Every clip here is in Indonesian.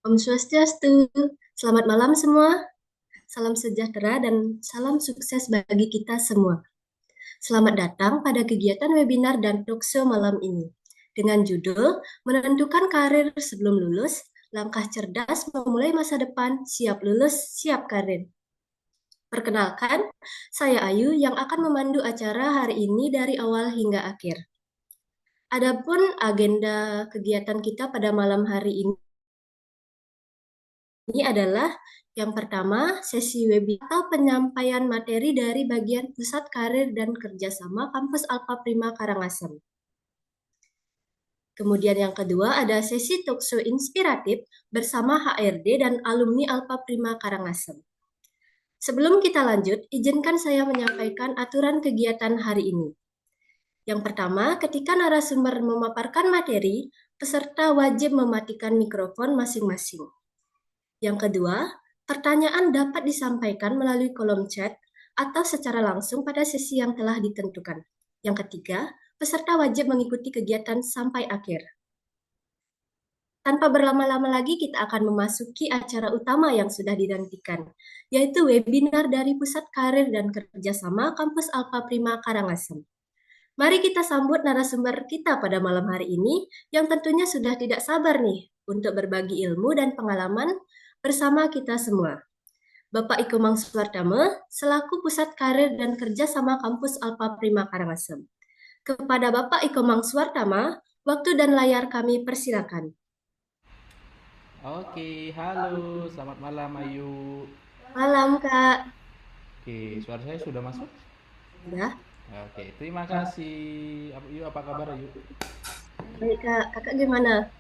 Om Swastiastu, selamat malam semua, salam sejahtera dan salam sukses bagi kita semua. Selamat datang pada kegiatan webinar dan talkshow malam ini dengan judul Menentukan Karir Sebelum Lulus, Langkah Cerdas Memulai Masa Depan, Siap Lulus, Siap Karir. Perkenalkan, saya Ayu yang akan memandu acara hari ini dari awal hingga akhir. Adapun agenda kegiatan kita pada malam hari ini adalah yang pertama, sesi webinar atau penyampaian materi dari bagian Pusat Karir dan Kerjasama Kampus Alfa Prima Karangasem. Kemudian yang kedua ada sesi talkshow inspiratif bersama HRD dan alumni Alfa Prima Karangasem. Sebelum kita lanjut, izinkan saya menyampaikan aturan kegiatan hari ini. Yang pertama, ketika narasumber memaparkan materi, peserta wajib mematikan mikrofon masing-masing. Yang kedua, pertanyaan dapat disampaikan melalui kolom chat atau secara langsung pada sesi yang telah ditentukan. Yang ketiga, peserta wajib mengikuti kegiatan sampai akhir. Tanpa berlama-lama lagi, kita akan memasuki acara utama yang sudah dinantikan, yaitu webinar dari Pusat Karir dan Kerjasama Kampus Alfa Prima Karangasem. Mari kita sambut narasumber kita pada malam hari ini yang tentunya sudah tidak sabar nih untuk berbagi ilmu dan pengalaman bersama kita semua. Bapak Iko Mangsuartame, selaku Pusat Karir dan Kerjasama Kampus Alfa Prima Karangasem. Kepada Bapak Iko Mangsuartama, waktu dan layar kami persilakan. Oke, halo, selamat malam Ayu. Malam, Kak. Oke, suara saya sudah masuk? Ya, Oke, terima kasih. Ayu, apa kabar Ayu? baik Kak. Kakak gimana?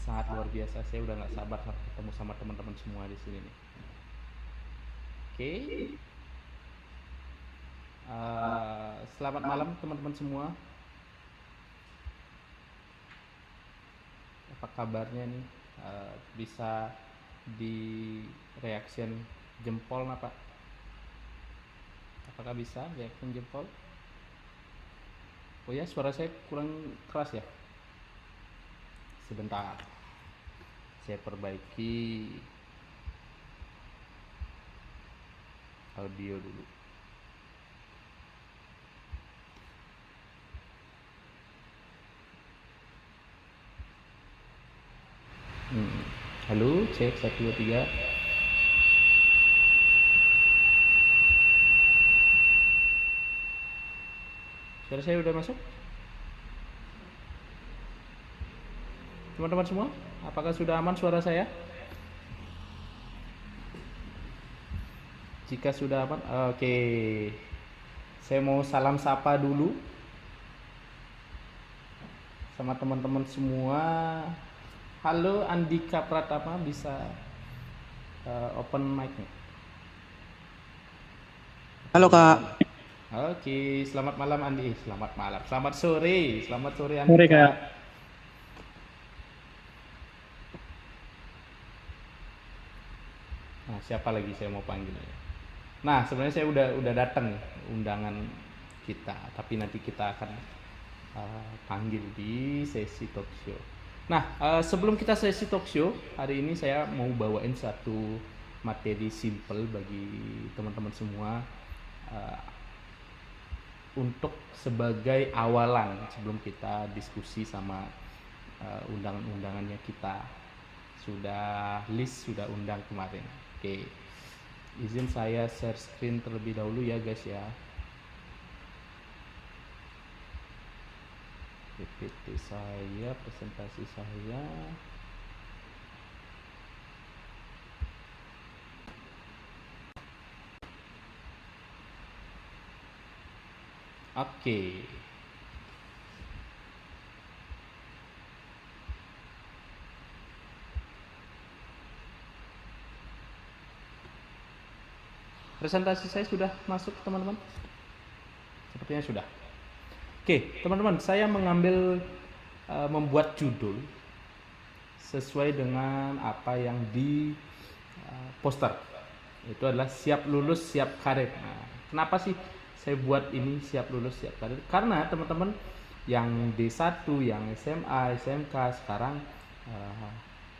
Sangat luar biasa, saya udah nggak sabar ketemu sama teman-teman semua di sini nih. Oke, selamat malam teman-teman semua. Apa kabarnya nih? Bisa di reaction jempol apa? Apakah bisa reaction jempol? Oh ya, suara saya kurang keras ya? Sebentar, saya perbaiki audio dulu. Halo, cek 1 2 3. Suara saya udah masuk? Teman-teman semua, apakah sudah aman suara saya? Jika sudah aman, oke. Saya mau salam sapa dulu sama teman-teman semua. Halo Andika Pratama, bisa open mic-nya? Halo Halo. Kak, Oke, selamat malam Andi. Selamat malam. Selamat sore sore Andika. Kak. Nah, siapa lagi saya mau panggil ya? Nah, sebenarnya saya udah datang undangan kita, tapi nanti kita akan panggil di sesi talk show. Nah, sebelum kita sesi talk show, hari ini saya mau bawain satu materi simple bagi teman-teman semua eh, untuk sebagai awalan sebelum kita diskusi sama undangan-undangannya kita sudah list sudah undang kemarin. Oke, izin saya share screen terlebih dahulu ya guys ya. PPT saya, presentasi saya. Oke. Presentasi saya sudah masuk teman-teman? Sepertinya sudah. Oke, teman-teman, saya mengambil membuat judul sesuai dengan apa yang di poster. Itu adalah siap lulus, siap karir. Nah, kenapa sih saya buat ini siap lulus, siap karir? Karena teman-teman yang D1, yang SMA, SMK sekarang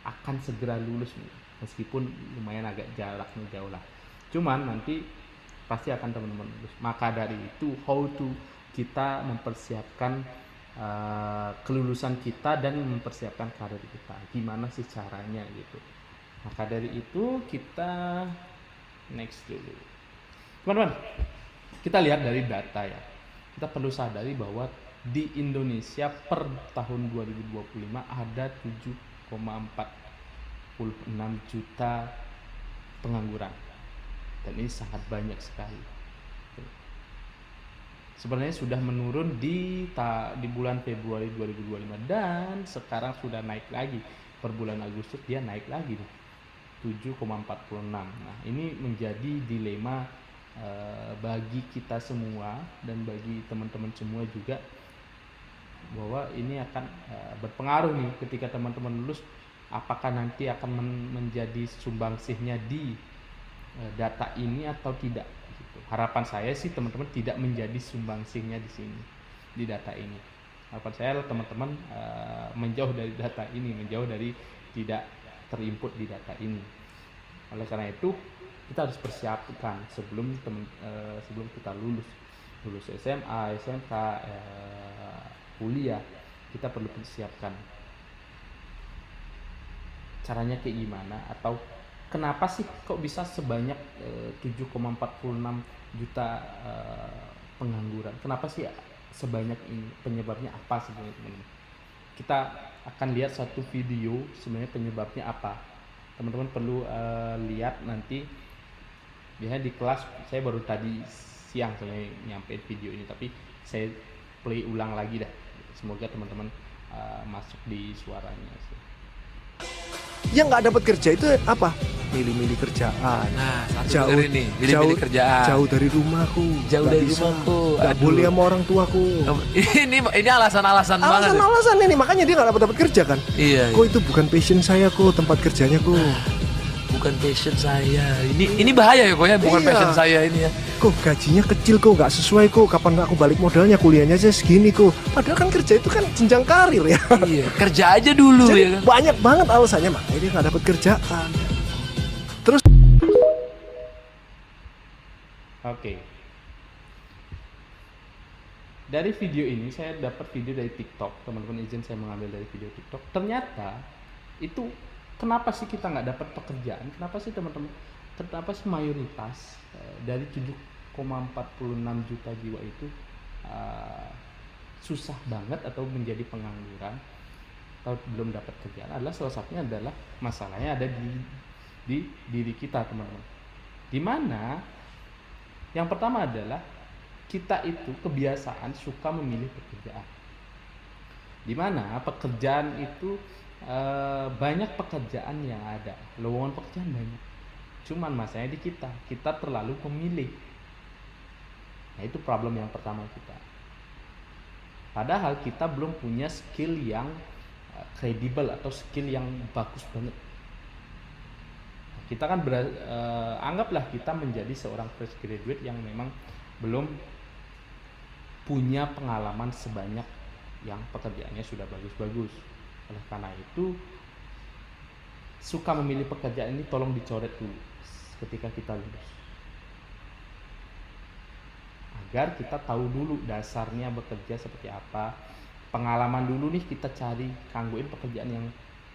akan segera lulus meskipun lumayan agak jaraknya jauh lah, cuman nanti pasti akan teman-teman lulus. Maka dari itu how to kita mempersiapkan kelulusan kita dan mempersiapkan karir kita, gimana sih caranya gitu. Maka dari itu kita next dulu teman-teman, kita lihat dari data ya. Kita perlu sadari bahwa di Indonesia per tahun 2025 ada 7,46 juta pengangguran, dan ini sangat banyak sekali. Sebenarnya sudah menurun di bulan Februari 2025 dan sekarang sudah naik lagi per bulan Agustus, dia naik lagi nih 7,46. Nah, ini menjadi dilema bagi kita semua dan bagi teman-teman semua juga, bahwa ini akan berpengaruh nih ketika teman-teman lulus, apakah nanti akan menjadi sumbangsihnya di data ini atau tidak gitu. Harapan saya sih teman-teman tidak menjadi sumbangsihnya di sini, di data ini. Harapan saya teman-teman menjauh dari data ini, menjauh dari tidak terinput di data ini. Oleh karena itu kita harus persiapkan sebelum kita lulus SMA, SMK, kuliah, kita perlu persiapkan caranya kayak gimana, atau kenapa sih kok bisa sebanyak 7,46 juta pengangguran, kenapa sih sebanyak ini, penyebabnya apa sebenarnya teman-teman. Kita akan lihat satu video sebenarnya penyebabnya apa. Teman-teman perlu lihat nanti. Biasanya di kelas saya baru tadi siang sebenarnya nyampein video ini, tapi saya play ulang lagi dah. Semoga teman-teman masuk di suaranya. Yang nggak dapat kerja itu apa? Milih-milih kerjaan. Nah, jauh ini milih-milih kerjaan. Jauh dari rumahku. Jauh dari rumahku. Gak boleh sama orang tuaku. Ini alasan-alasan banget. Alasan ini, makanya dia nggak dapat kerja kan? Iya. Kok itu bukan passion saya kok, tempat kerjanya kok. Bukan passion saya. Ini bahaya ya kok ya, bukan passion saya ini ya. Kok gajinya kecil kok, nggak sesuai kok. Kapan aku balik modalnya, kuliahnya aja segini kok. Padahal kan kerja itu kan jenjang karir ya. Iya, kerja aja dulu. Jadi ya kan. banyak banget alasannya, makanya dia nggak dapat kerjaan. Terus Oke. Dari video ini saya dapat video dari TikTok, teman-teman izin saya mengambil dari video TikTok. Ternyata itu kenapa sih kita nggak dapat pekerjaan? Kenapa sih teman-teman? Kenapa sih mayoritas dari 7,46 juta jiwa itu susah banget atau menjadi pengangguran atau belum dapat kerjaan? Adalah salah satunya adalah masalahnya ada di diri kita teman-teman. Dimana yang pertama adalah kita itu kebiasaan suka memilih pekerjaan. Dimana pekerjaan itu banyak pekerjaan yang ada, lowongan pekerjaan banyak. Cuman masalahnya di kita terlalu memilih. Nah itu problem yang pertama kita. Padahal kita belum punya skill yang kredibel atau skill yang bagus banget. Kita kan anggaplah kita menjadi seorang fresh graduate yang memang belum punya pengalaman sebanyak yang pekerjaannya sudah bagus-bagus. Oleh karena itu suka memilih pekerjaan ini tolong dicoret dulu ketika kita lulus, agar kita tahu dulu dasarnya bekerja seperti apa, pengalaman dulu nih kita cari kangguin pekerjaan yang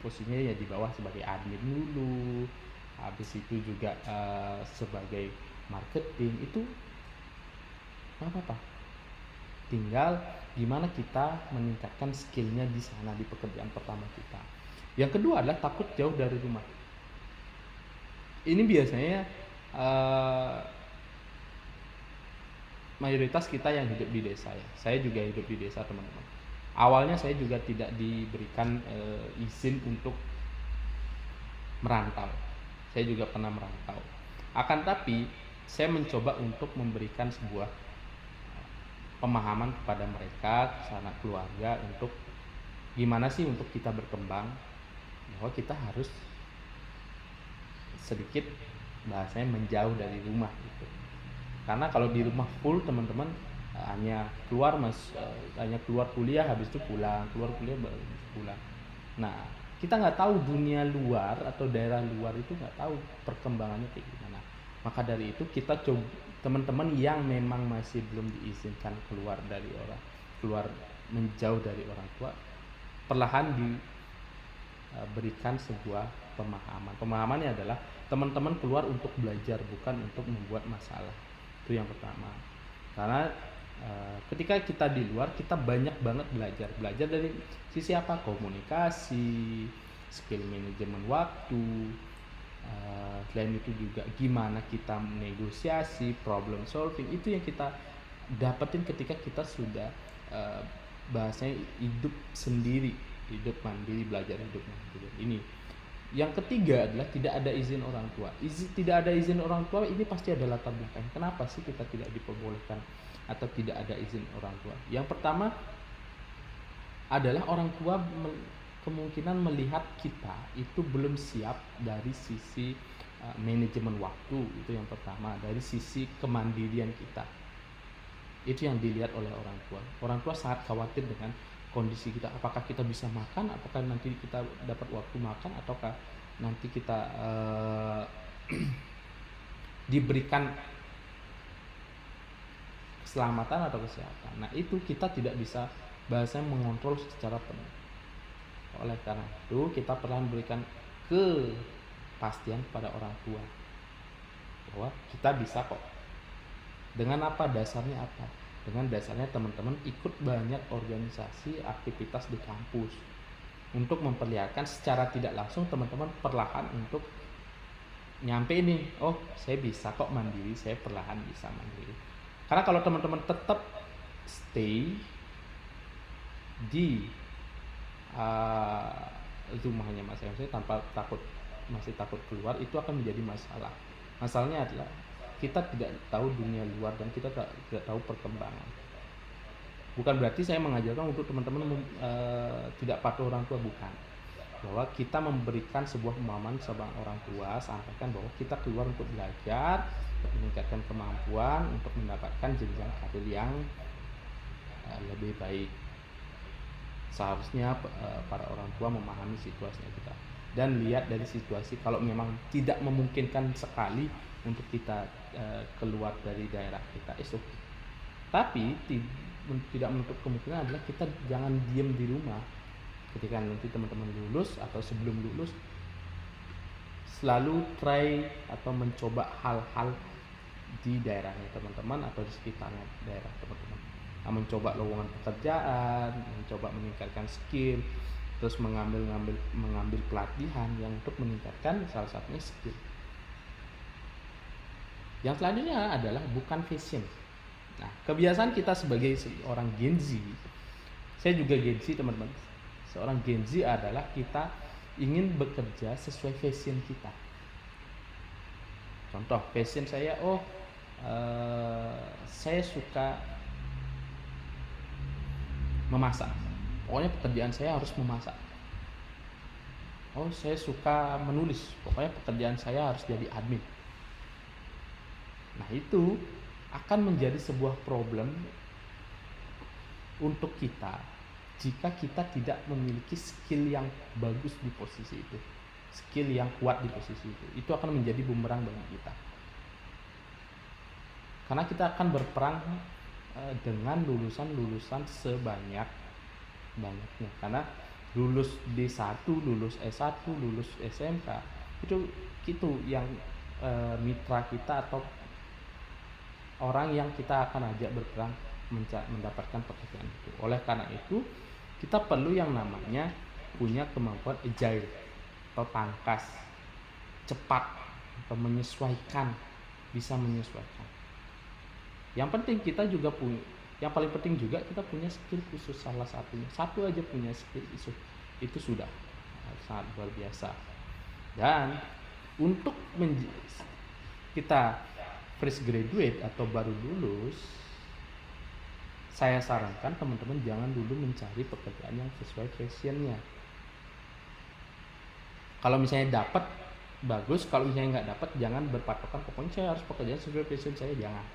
posisinya ya di bawah sebagai admin dulu, habis itu juga sebagai marketing, itu nggak apa-apa, tinggal gimana kita meningkatkan skillnya di sana di pekerjaan pertama kita. Yang kedua adalah takut jauh dari rumah. Ini biasanya mayoritas kita yang hidup di desa ya. Saya juga hidup di desa teman-teman. Awalnya saya juga tidak diberikan izin untuk merantau. Saya juga pernah merantau. Akan tapi saya mencoba untuk memberikan sebuah pemahaman kepada mereka, sanak keluarga, untuk gimana sih untuk kita berkembang, bahwa kita harus sedikit bahasanya menjauh dari rumah gitu. Karena kalau di rumah full teman-teman hanya keluar kuliah habis itu pulang, keluar kuliah baru pulang. Nah kita nggak tahu dunia luar atau daerah luar itu nggak tahu perkembangannya kayak gimana. Maka dari itu kita coba, teman-teman yang memang masih belum diizinkan keluar menjauh dari orang tua, perlahan diberikan sebuah pemahaman. Pemahamannya adalah teman-teman keluar untuk belajar, bukan untuk membuat masalah. Itu yang pertama. Karena ketika kita di luar, kita banyak banget belajar dari sisi apa? Komunikasi, skill manajemen waktu, selain itu juga gimana kita negosiasi, problem solving. Itu yang kita dapetin ketika kita sudah bahasanya hidup sendiri, hidup mandiri, belajar hidup mandiri. Ini yang ketiga adalah tidak ada izin orang tua. Tidak ada izin orang tua ini pasti ada latar belakang. Kenapa sih kita tidak diperbolehkan atau tidak ada izin orang tua? Yang pertama adalah orang tua kemungkinan melihat kita itu belum siap dari sisi manajemen waktu. Itu yang pertama, dari sisi kemandirian kita. Itu yang dilihat oleh orang tua. Orang tua sangat khawatir dengan kondisi kita, apakah kita bisa makan, apakah nanti kita dapat waktu makan, ataukah nanti kita diberikan keselamatan atau kesehatan. Nah itu kita tidak bisa bahasanya mengontrol secara penuh. Oleh karena itu kita perlu berikan kepastian kepada orang tua bahwa kita bisa kok. Dengan apa dasarnya apa? Dengan dasarnya teman-teman ikut banyak organisasi aktivitas di kampus untuk memperlihatkan secara tidak langsung teman-teman perlahan untuk nyampe ini, oh saya bisa kok mandiri, saya perlahan bisa mandiri. Karena kalau teman-teman tetap stay di rumahnya masing-masing tanpa masih takut keluar, itu akan menjadi masalah. Masalahnya adalah kita tidak tahu dunia luar dan kita tidak tahu perkembangan. Bukan berarti saya mengajarkan untuk teman-teman tidak patuh orang tua, bukan. Bahwa kita memberikan sebuah pemahaman sama orang tua, sampaikan bahwa kita keluar untuk belajar, untuk meningkatkan kemampuan, untuk mendapatkan jenjang karir yang lebih baik. Seharusnya para orang tua memahami situasinya kita dan lihat dari situasi, kalau memang tidak memungkinkan sekali untuk kita keluar dari daerah kita, okay. Tapi tidak menutup kemungkinan adalah kita jangan diam di rumah. Ketika nanti teman-teman lulus atau sebelum lulus, selalu try atau mencoba hal-hal di daerahnya teman-teman atau di sekitarnya daerah teman-teman. Mencoba lowongan pekerjaan, mencoba meningkatkan skill, terus mengambil pelatihan yang untuk meningkatkan salah satunya skill. Yang selanjutnya adalah bukan fashion. Nah, kebiasaan kita sebagai seorang Gen Z, saya juga Gen Z teman-teman. Seorang Gen Z adalah kita ingin bekerja sesuai fashion kita. Contoh, fashion saya, saya suka memasak. Pokoknya pekerjaan saya harus memasak. Saya suka menulis. Pokoknya pekerjaan saya harus jadi admin. Nah itu akan menjadi sebuah problem untuk kita jika kita tidak memiliki skill yang bagus di posisi itu, skill yang kuat di posisi itu. Itu akan menjadi bumerang bagi kita, karena kita akan berperang dengan lulusan sebanyak-banyaknya. Karena lulus D1, lulus S1, lulus SMK, itu yang mitra kita atau orang yang kita akan ajak berperang mendapatkan pekerjaan itu. Oleh karena itu, kita perlu yang namanya punya kemampuan agile atau tangkas, cepat, atau bisa menyesuaikan. Yang penting kita juga punya, yang paling penting juga kita punya skill khusus, salah satunya. Satu aja punya skill itu sudah sangat luar biasa. Dan untuk kita fresh graduate atau baru lulus, saya sarankan teman-teman jangan dulu mencari pekerjaan yang sesuai passionnya. Kalau misalnya dapat, bagus. Kalau misalnya nggak dapat, jangan berpatokan pokoknya saya harus pekerjaan sesuai passion saya, jangan.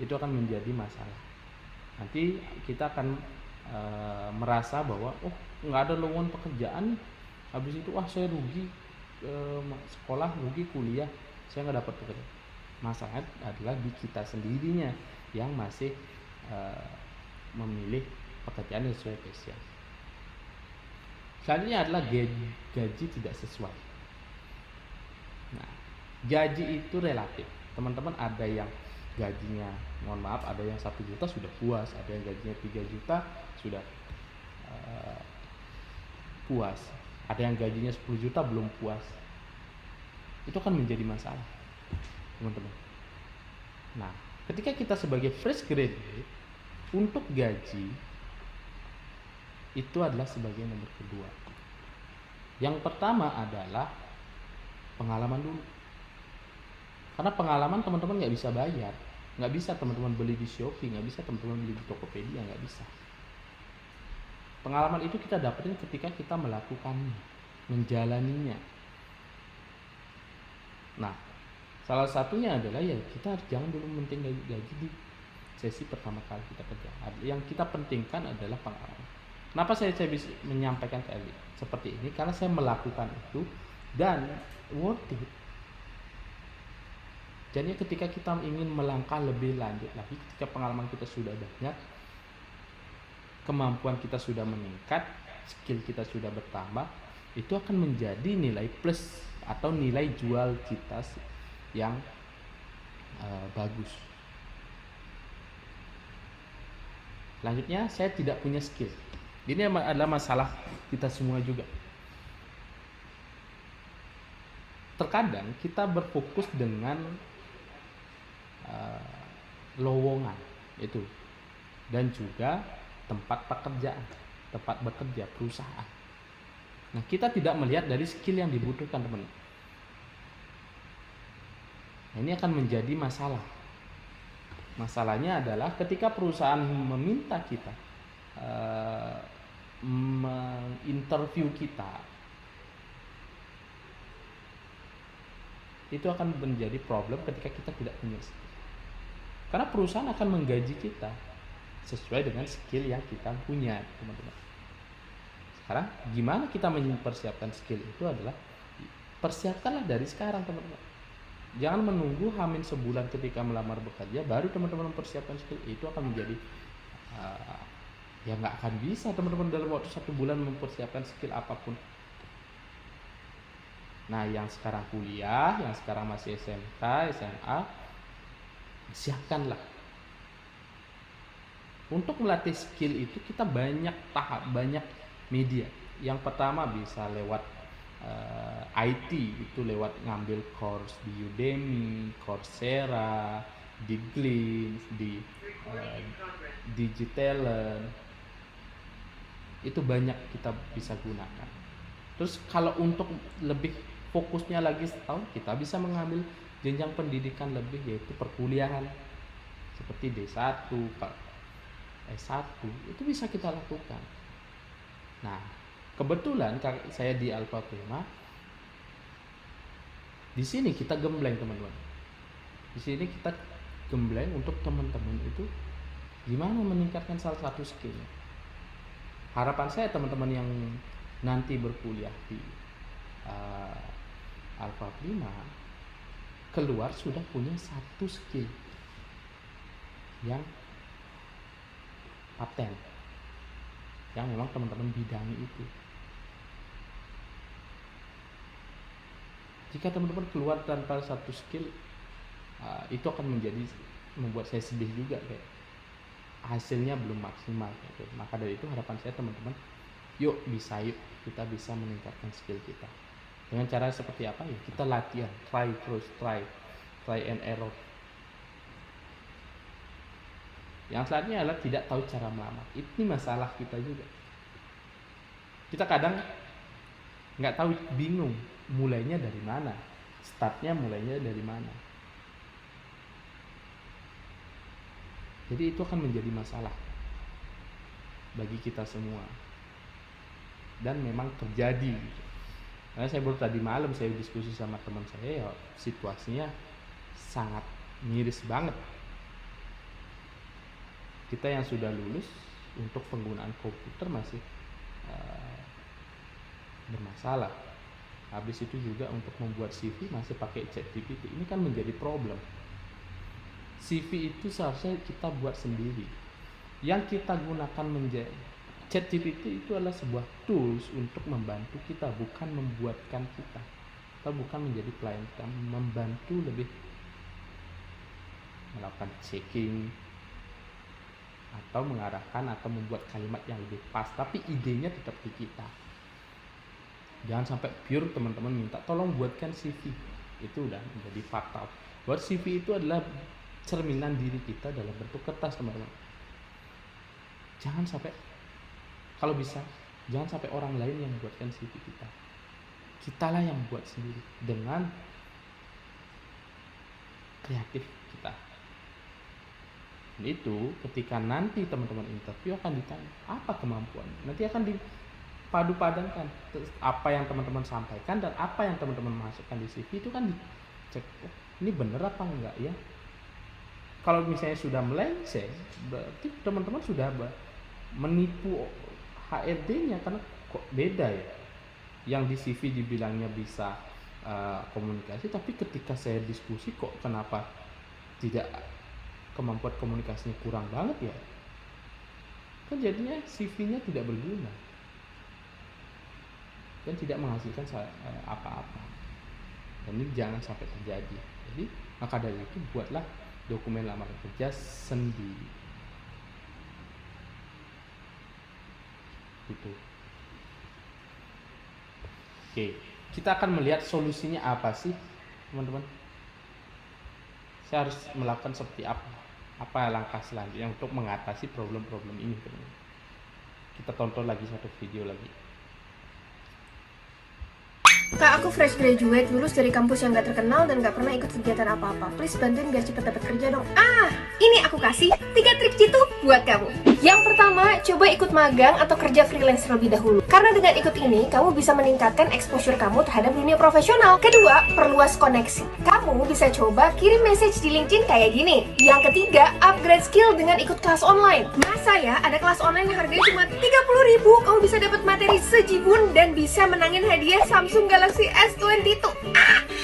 Itu akan menjadi masalah. Nanti kita akan merasa bahwa oh nggak ada lowongan pekerjaan, habis itu saya rugi, sekolah rugi, kuliah saya nggak dapat pekerjaan. Masalah adalah di kita sendirinya yang masih memilih pekerjaan yang sesuai passion. Selanjutnya adalah gaji tidak sesuai. Nah, gaji itu relatif. Teman-teman ada yang gajinya, mohon maaf, ada yang 1 juta sudah puas, ada yang gajinya 3 juta sudah puas, ada yang gajinya 10 juta belum puas. Itu akan menjadi masalah, teman-teman. Nah, ketika kita sebagai fresh graduate, untuk gaji itu adalah sebagai nomor kedua. Yang pertama adalah pengalaman dulu. Karena pengalaman teman-teman nggak bisa bayar, nggak bisa teman-teman beli di Shopee, nggak bisa teman-teman beli di Tokopedia, nggak bisa. Pengalaman itu kita dapetin ketika kita melakukannya, menjalaninya. Nah, salah satunya adalah ya kita jangan dulu mementing gaji di sesi pertama kali kita kerja. Yang kita pentingkan adalah pengalaman. Kenapa saya bisa menyampaikan seperti ini? Karena saya melakukan itu dan worth it. Jadi ketika kita ingin melangkah lebih lanjut lagi, ketika pengalaman kita sudah banyak, kemampuan kita sudah meningkat, skill kita sudah bertambah, itu akan menjadi nilai plus atau nilai jual kita yang bagus. Selanjutnya, saya tidak punya skill. Ini adalah masalah kita semua juga. Terkadang kita berfokus dengan lowongan itu dan juga tempat pekerjaan, tempat bekerja, perusahaan. Nah, kita tidak melihat dari skill yang dibutuhkan, teman. Nah, ini akan menjadi masalah. Masalahnya adalah ketika perusahaan meminta kita menginterview kita, itu akan menjadi problem ketika kita tidak punya skill. Karena perusahaan akan menggaji kita sesuai dengan skill yang kita punya, teman-teman. Sekarang gimana kita mempersiapkan skill itu adalah persiapkanlah dari sekarang, teman-teman. Jangan menunggu hamin sebulan ketika melamar bekerja baru teman-teman mempersiapkan skill. Itu akan menjadi ya nggak akan bisa teman-teman dalam waktu 1 bulan mempersiapkan skill apapun. Nah, yang sekarang kuliah, yang sekarang masih SMK, SMA, siapkanlah. Untuk melatih skill itu kita banyak tahap, banyak media. Yang pertama bisa lewat IT, itu lewat ngambil course di Udemy, Coursera, di Glints, di Digitalent. Itu banyak kita bisa gunakan. Terus kalau untuk lebih fokusnya lagi setahun, kita bisa mengambil jenjang pendidikan lebih, yaitu perkuliahan seperti D1, S1, itu bisa kita lakukan. Nah, kebetulan saya di Alpha Prima, di sini kita gembleng, teman-teman. Di sini kita gembleng untuk teman-teman itu gimana meningkatkan salah satu skill. Harapan saya teman-teman yang nanti berkuliah di Alpha Prima keluar sudah punya satu skill yang paten, yang memang teman-teman bidangi itu. Jika teman-teman keluar tanpa satu skill, itu akan membuat saya sedih juga, kayak hasilnya belum maksimal gitu. Maka dari itu harapan saya teman-teman, yuk kita bisa meningkatkan skill kita. Dengan cara seperti apa ya? Kita latihan, try and error. Yang selanjutnya adalah tidak tahu cara melamar. Ini masalah kita juga. Kita kadang nggak tahu, bingung mulainya dari mana, startnya mulainya dari mana. Jadi itu akan menjadi masalah bagi kita semua, dan memang terjadi. Karena saya baru tadi malam saya diskusi sama teman saya, ya situasinya sangat miris banget. Kita yang sudah lulus untuk penggunaan komputer masih uh, bermasalah. Habis itu juga untuk membuat CV masih pakai ChatGPT. Ini kan menjadi problem. CV itu seharusnya kita buat sendiri. Yang kita gunakan menjadi ChatGPT itu adalah sebuah tools untuk membantu kita, bukan membuatkan kita. Atau bukan menjadi pelayan kita, membantu lebih melakukan checking atau mengarahkan atau membuat kalimat yang lebih pas, tapi idenya tetap di kita. Jangan sampai pure teman-teman minta tolong buatkan CV, itu udah menjadi fatal. Buat CV itu adalah cerminan diri kita dalam bentuk kertas, teman-teman. Jangan sampai, kalau bisa jangan sampai orang lain yang buatkan CV kita. Kitalah yang buat sendiri dengan kreatif kita. Dan itu ketika nanti teman-teman interview akan ditanya apa kemampuan, nanti akan dipadu-padankan apa yang teman-teman sampaikan dan apa yang teman-teman masukkan di CV, itu kan dicek, oh, ini bener apa enggak ya. Kalau misalnya sudah melenceng, berarti teman-teman sudah menipu HRD-nya, karena kok beda ya. Yang di CV dibilangnya bisa komunikasi, tapi ketika saya diskusi kok kenapa tidak, kemampuan komunikasinya kurang banget ya. Kan jadinya CV-nya tidak berguna dan tidak menghasilkan apa-apa. Dan ini jangan sampai terjadi. Jadi maka dari itu buatlah dokumen lamaran kerja sendiri. Gitu. Oke, kita akan melihat solusinya apa sih, teman-teman. Saya harus melakukan seperti apa? Apa langkah selanjutnya untuk mengatasi problem-problem ini, teman-teman. Kita tonton lagi satu video lagi. Kak, aku fresh graduate, lulus dari kampus yang gak terkenal dan gak pernah ikut kegiatan apa-apa. Please bantuin biar cepet dapat kerja dong. Ini aku kasih 3 trik jitu buat kamu. Yang pertama, coba ikut magang atau kerja freelance terlebih dahulu. Karena dengan ikut ini, kamu bisa meningkatkan exposure kamu terhadap dunia profesional. Kedua, perluas koneksi. Kamu bisa coba kirim message di LinkedIn kayak gini. Yang ketiga, upgrade skill dengan ikut kelas online. Masa ya, ada kelas online yang harganya cuma 30.000, kamu bisa dapat materi sejibun dan bisa menangin hadiah Samsung Galaxy S22.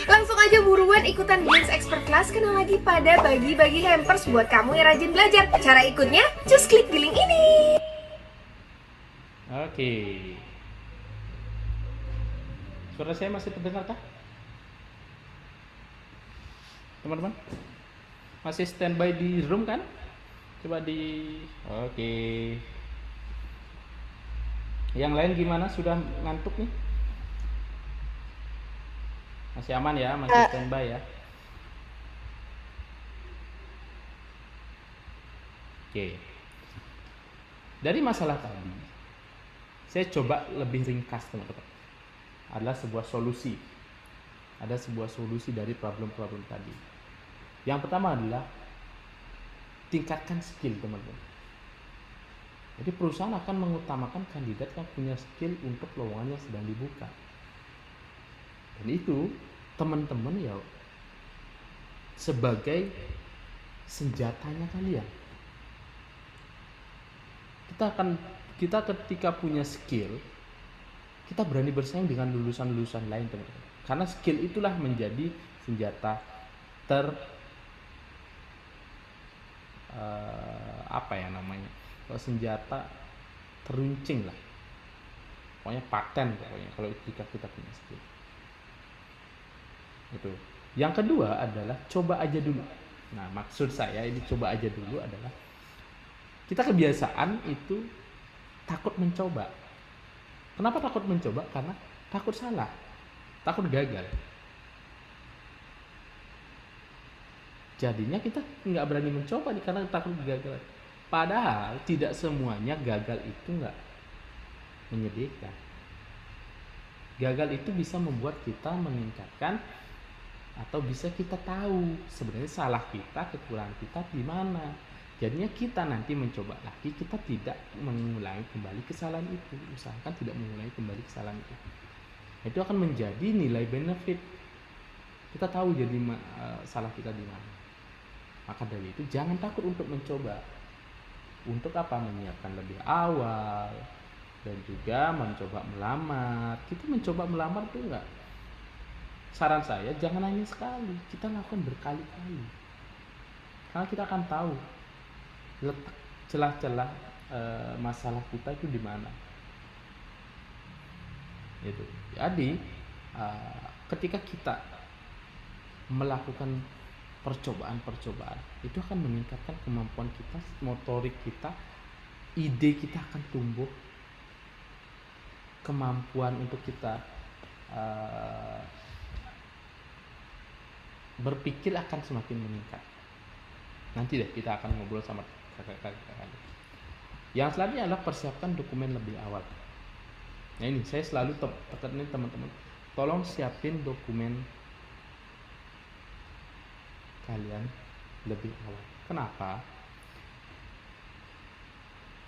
Langsung aja buruan ikutan Games Expert Class, kenal lagi pada bagi-bagi hampers buat kamu yang rajin belajar. Cara ikutnya, just klik di link ini. Oke. Suara saya masih terdengar kah? Teman-teman? Masih standby di room kan? Coba di... Oke. Yang lain gimana? Sudah ngantuk nih? Masih aman ya? Masih standby ya? Oke. Dari masalah tadi, saya coba lebih ringkas, teman-teman. Adalah sebuah solusi. Ada sebuah solusi dari problem-problem tadi. Yang pertama adalah tingkatkan skill, teman-teman. Jadi perusahaan akan mengutamakan kandidat yang punya skill untuk lowongan yang sedang dibuka. Dan itu teman-teman ya sebagai senjatanya kalian. Kita ketika punya skill, kita berani bersaing dengan lulusan-lulusan lain, teman-teman. Karena skill itulah menjadi senjata senjata teruncing lah. Pokoknya paten kalau jika kita punya skill. Itu. Yang kedua adalah coba aja dulu. Nah, maksud saya ini coba aja dulu adalah kita kebiasaan itu takut mencoba. Kenapa takut mencoba? Karena takut salah, takut gagal. Jadinya kita nggak berani mencoba nih karena takut gagal. Padahal tidak semuanya gagal itu nggak menyedihkan. Gagal itu bisa membuat kita meningkatkan atau bisa kita tahu sebenarnya salah kita, kekurangan kita di mana. Jadinya kita nanti mencoba lagi, kita tidak mengulangi kembali kesalahan itu. Usahakan tidak mengulangi kembali kesalahan itu. Itu akan menjadi nilai benefit. Kita tahu jadi salah kita di mana. Maka dari itu jangan takut untuk mencoba. Untuk apa? Menyiapkan lebih awal dan juga mencoba melamar. Kita mencoba melamar tuh enggak, saran saya jangan hanya sekali, kita lakukan berkali-kali. Karena kita akan tahu letak celah-celah masalah kita itu di mana. Itu. Jadi ketika kita melakukan percobaan-percobaan, itu akan meningkatkan kemampuan kita, motorik kita, ide kita akan tumbuh, kemampuan untuk kita berpikir akan semakin meningkat. Nanti deh kita akan ngobrol sama kakak-kakak. Yang selanjutnya adalah persiapkan dokumen lebih awal. Nah ini saya selalu tekanin teman-teman, tolong siapin dokumen kalian lebih awal. Kenapa?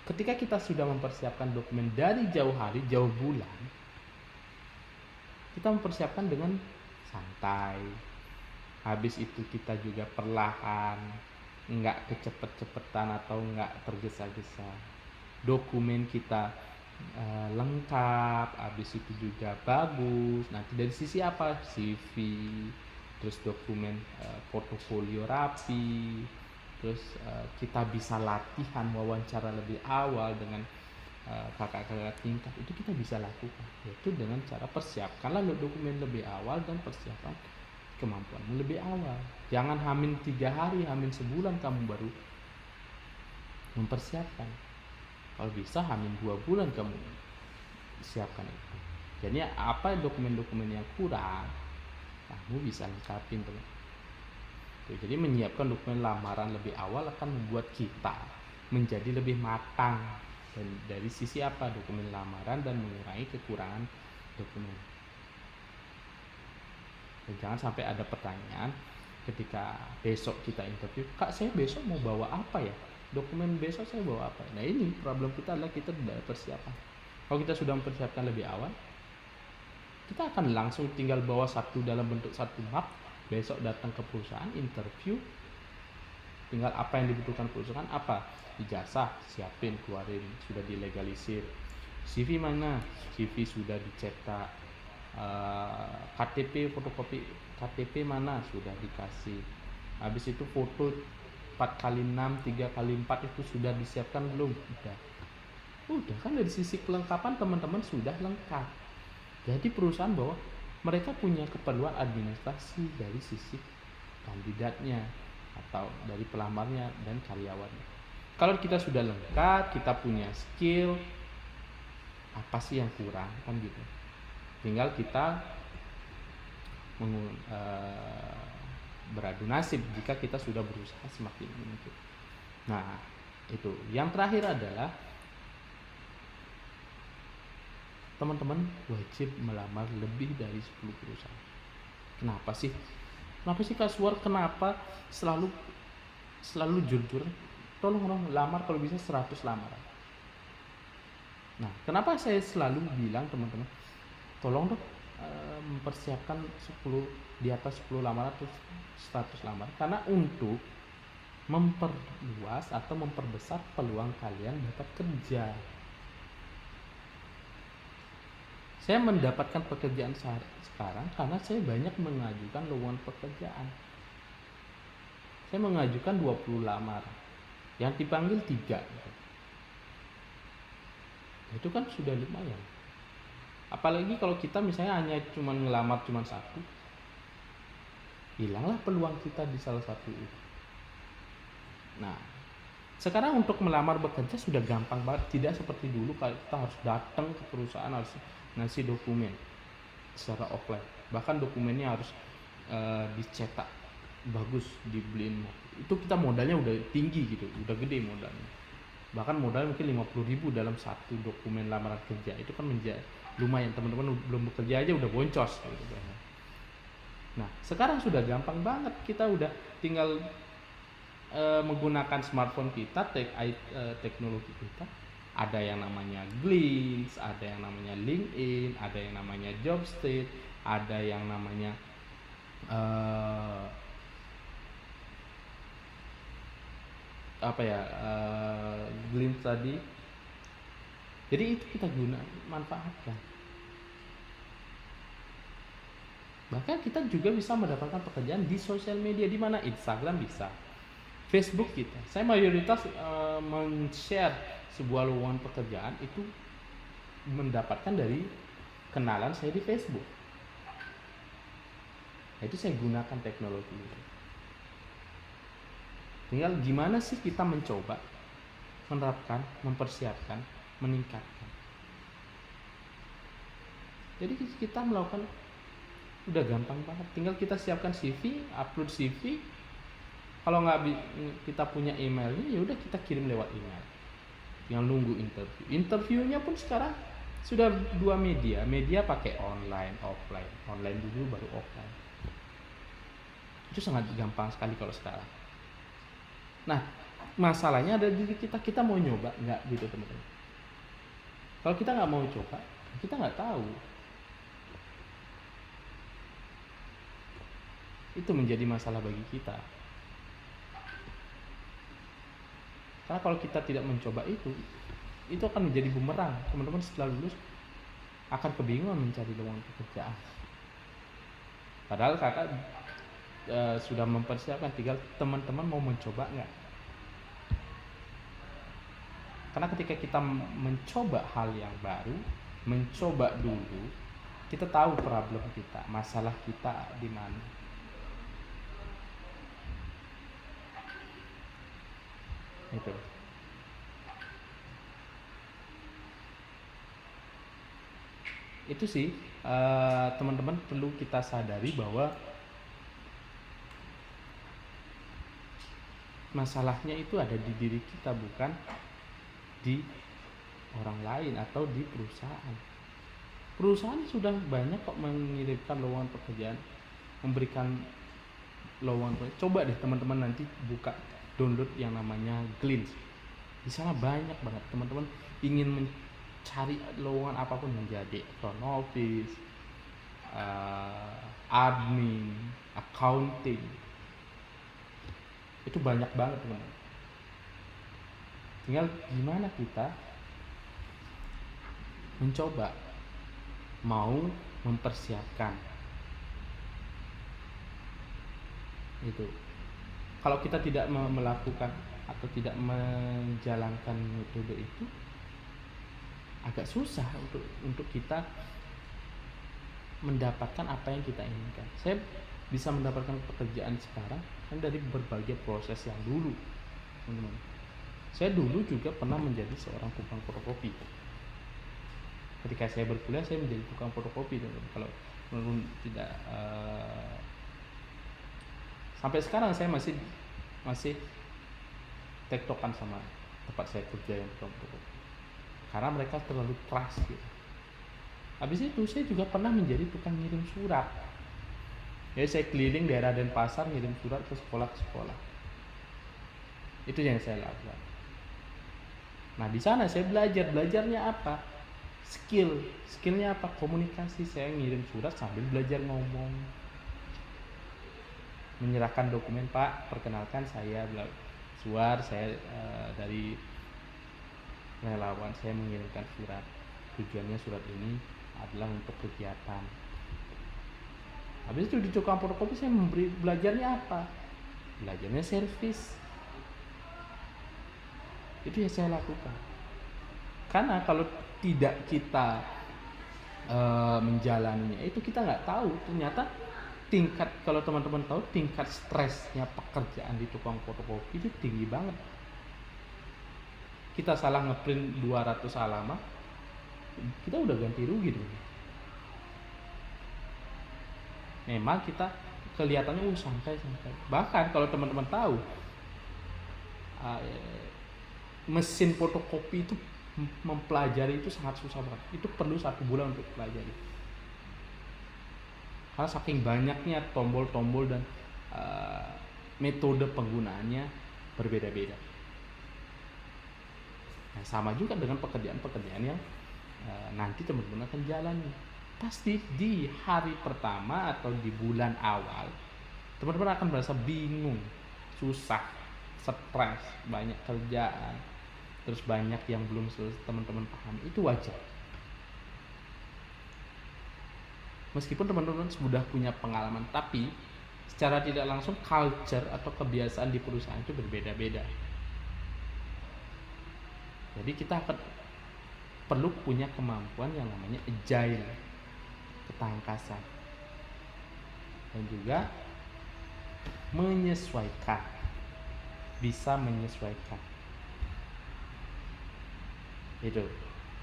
Ketika kita sudah mempersiapkan dokumen dari jauh hari, jauh bulan, kita mempersiapkan dengan santai. Habis itu kita juga perlahan, nggak kecepet-cepetan atau nggak tergesa-gesa. Dokumen kita lengkap, habis itu juga bagus. Nanti dari sisi apa? CV, terus dokumen portofolio rapi, terus kita bisa latihan wawancara lebih awal dengan kakak-kakak tingkat. Itu kita bisa lakukan, yaitu dengan cara persiapkanlah dokumen lebih awal dan persiapan kemampuanmu lebih awal. Jangan hamin 3 hari, hamin sebulan kamu baru mempersiapkan. Kalau bisa hamin 2 bulan kamu siapkan itu. Jadi apa dokumen-dokumen yang kurang, kamu bisa lengkapin teman. Jadi menyiapkan dokumen lamaran lebih awal akan membuat kita menjadi lebih matang. Dan dari sisi apa? Dokumen lamaran, dan mengurangi kekurangan dokumen. Dan jangan sampai ada pertanyaan ketika besok kita interview, Kak saya besok mau bawa apa ya? Dokumen besok saya bawa apa? Nah ini problem kita adalah kita tidak ada persiapan. Kalau kita sudah mempersiapkan lebih awal, kita akan langsung tinggal bawa satu dalam bentuk satu map. Besok datang ke perusahaan interview, tinggal apa yang dibutuhkan perusahaan, apa ijazah siapin, keluarin, sudah dilegalisir. CV mana? CV sudah dicetak. KTP, fotokopi KTP mana? Sudah dikasih. Habis itu foto 4x6, 3x4 itu sudah disiapkan belum? Udah kan, dari sisi kelengkapan teman-teman sudah lengkap. Jadi perusahaan bahwa mereka punya keperluan administrasi dari sisi kandidatnya atau dari pelamarnya dan karyawannya. Kalau kita sudah lengkap, kita punya skill, apa sih yang kurang kan gitu. Tinggal kita beradu nasib jika kita sudah berusaha semakin mungkin. Nah itu. Yang terakhir adalah teman-teman wajib melamar lebih dari 10 perusahaan. Kenapa sih Kasuar, kenapa selalu jujur? Tolong lamar kalau bisa 100 lamaran. Nah, kenapa saya selalu bilang teman-teman, tolong dong mempersiapkan 10, di atas 10 lamaran atau 100 lamaran, karena untuk memperluas atau memperbesar peluang kalian dapat kerja. Saya mendapatkan pekerjaan sekarang karena saya banyak mengajukan lowongan pekerjaan. Saya mengajukan 20 lamaran, yang dipanggil 3. Itu kan sudah lumayan. Apalagi kalau kita misalnya hanya cuma ngelamar cuma 1, hilanglah peluang kita di salah satu itu. Nah, sekarang untuk melamar bekerja sudah gampang banget, tidak seperti dulu kalau kita harus datang ke perusahaan, harus ngasih dokumen secara offline. Bahkan dokumennya harus dicetak bagus, dibeliin. Itu kita modalnya udah tinggi gitu, udah gede modalnya. Bahkan modal mungkin 50.000 dalam satu dokumen lamaran kerja. Itu kan lumayan, teman-teman belum bekerja aja udah boncos gitu. Nah, sekarang sudah gampang banget, kita udah tinggal menggunakan smartphone kita, teknologi kita. Ada yang namanya Glints, ada yang namanya LinkedIn, ada yang namanya Jobstreet, ada yang namanya glimpse tadi. Jadi itu kita manfaatkan. Bahkan kita juga bisa mendapatkan pekerjaan di sosial media, di mana Instagram bisa, Facebook kita. Saya mayoritas men-share sebuah lowongan pekerjaan itu mendapatkan dari kenalan saya di Facebook. Nah, itu saya gunakan teknologi itu. Tinggal gimana sih kita mencoba menerapkan, mempersiapkan, meningkatkan. Jadi kita melakukan udah gampang banget. Tinggal kita siapkan CV, upload CV. Kalau nggak kita punya emailnya, ya udah kita kirim lewat email. Yang nunggu interview. Interviewnya pun sekarang sudah dua media. Media pakai online, offline. Online dulu baru offline. Itu sangat gampang sekali kalau sekarang. Nah, masalahnya ada di kita mau nyoba nggak gitu teman-teman. Kalau kita nggak mau coba, kita nggak tahu. Itu menjadi masalah bagi kita. Karena kalau kita tidak mencoba itu akan menjadi bumerang. Teman-teman setelah lulus akan kebingungan mencari lowongan pekerjaan. Padahal kakak sudah mempersiapkan, tinggal teman-teman mau mencoba nggak? Karena ketika kita mencoba hal yang baru, mencoba dulu, kita tahu problem kita, masalah kita di mana. Itu sih teman-teman perlu kita sadari bahwa masalahnya itu ada di diri kita, bukan di orang lain atau di perusahaan. Perusahaan sudah banyak kok mengirimkan lowongan pekerjaan, memberikan lowongan pekerjaan. Coba deh teman-teman nanti buka, download yang namanya Glints. Di sana banyak banget teman-teman ingin mencari lowongan apapun, menjadi front office, admin, accounting. Itu banyak banget teman-teman. Tinggal gimana kita mencoba, mau mempersiapkan itu. Kalau kita tidak melakukan atau tidak menjalankan metode itu, agak susah untuk kita mendapatkan apa yang kita inginkan. Saya bisa mendapatkan pekerjaan sekarang kan dari berbagai proses yang dulu, teman-teman. Saya dulu juga pernah menjadi seorang tukang fotokopi. Ketika saya berkuliah, saya menjadi tukang fotokopi, teman-teman. Kalau menurut tidak sampai sekarang saya masih tektokan sama tempat saya kerja yang tukang fotokopi, karena mereka terlalu keras gitu. Habis itu saya juga pernah menjadi tukang ngirim surat. Jadi saya keliling daerah Denpasar ngirim surat ke sekolah-sekolah. Itu yang saya lakukan. Nah di sana saya belajarnya apa? Skillnya apa? Komunikasi. Saya ngirim surat sambil belajar ngomong, menyerahkan dokumen, Pak, perkenalkan saya Suar, saya dari relawan, saya mengirimkan surat. Tujuannya surat ini adalah untuk kegiatan. Habis itu di tukang fotokopi saya belajarnya apa? Belajarnya servis. Itu yang saya lakukan. Karena kalau tidak kita menjalaninya, itu kita nggak tahu ternyata tingkat, kalau teman-teman tahu tingkat stresnya pekerjaan di tukang fotokopi itu tinggi banget. Kita salah ngeprint 200 halaman, kita udah ganti rugi dulu. Memang kita kelihatannya santai. Bahkan kalau teman-teman tahu mesin fotokopi itu mempelajari itu sangat susah banget. Itu perlu 1 bulan untuk pelajari. Karena saking banyaknya tombol-tombol dan metode penggunaannya berbeda-beda. Nah, sama juga dengan pekerjaan-pekerjaan yang nanti teman-teman akan jalani. Pasti di hari pertama atau di bulan awal teman-teman akan merasa bingung, susah, stres, banyak kerjaan, terus banyak yang belum teman-teman paham, itu wajar. Meskipun teman-teman sudah punya pengalaman, tapi secara tidak langsung culture atau kebiasaan di perusahaan itu berbeda-beda. Jadi kita akan perlu punya kemampuan yang namanya agile, ketangkasan, dan juga menyesuaikan, bisa menyesuaikan. Itu.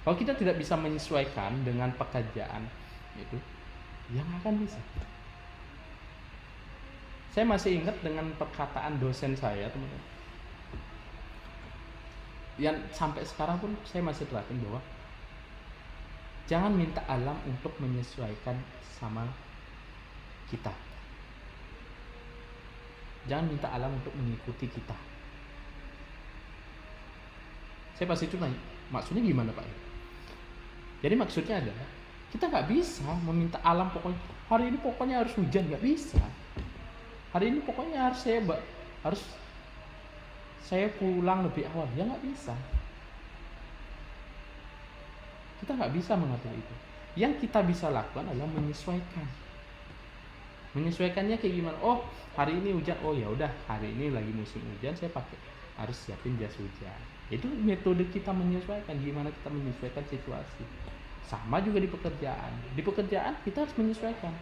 Kalau kita tidak bisa menyesuaikan dengan pekerjaan itu, yang akan bisa. Saya masih ingat dengan perkataan dosen saya, teman-teman, yang sampai sekarang pun saya masih terapin, bahwa jangan minta alam untuk menyesuaikan sama kita. Jangan minta alam untuk mengikuti kita. Saya pasti itu nanya, maksudnya gimana Pak? Jadi maksudnya adalah kita nggak bisa meminta alam pokoknya hari ini pokoknya harus hujan, nggak bisa. Hari ini pokoknya harus saya pulang lebih awal, ya nggak bisa. Kita nggak bisa mengatur itu. Yang kita bisa lakukan adalah menyesuaikan. Menyesuaikannya kayak gimana? Oh, hari ini hujan. Oh ya udah, hari ini lagi musim hujan, saya harus siapin jas hujan. Itu metode kita menyesuaikan. Gimana kita menyesuaikan situasi. Sama juga di pekerjaan. Di pekerjaan kita harus menyesuaikan.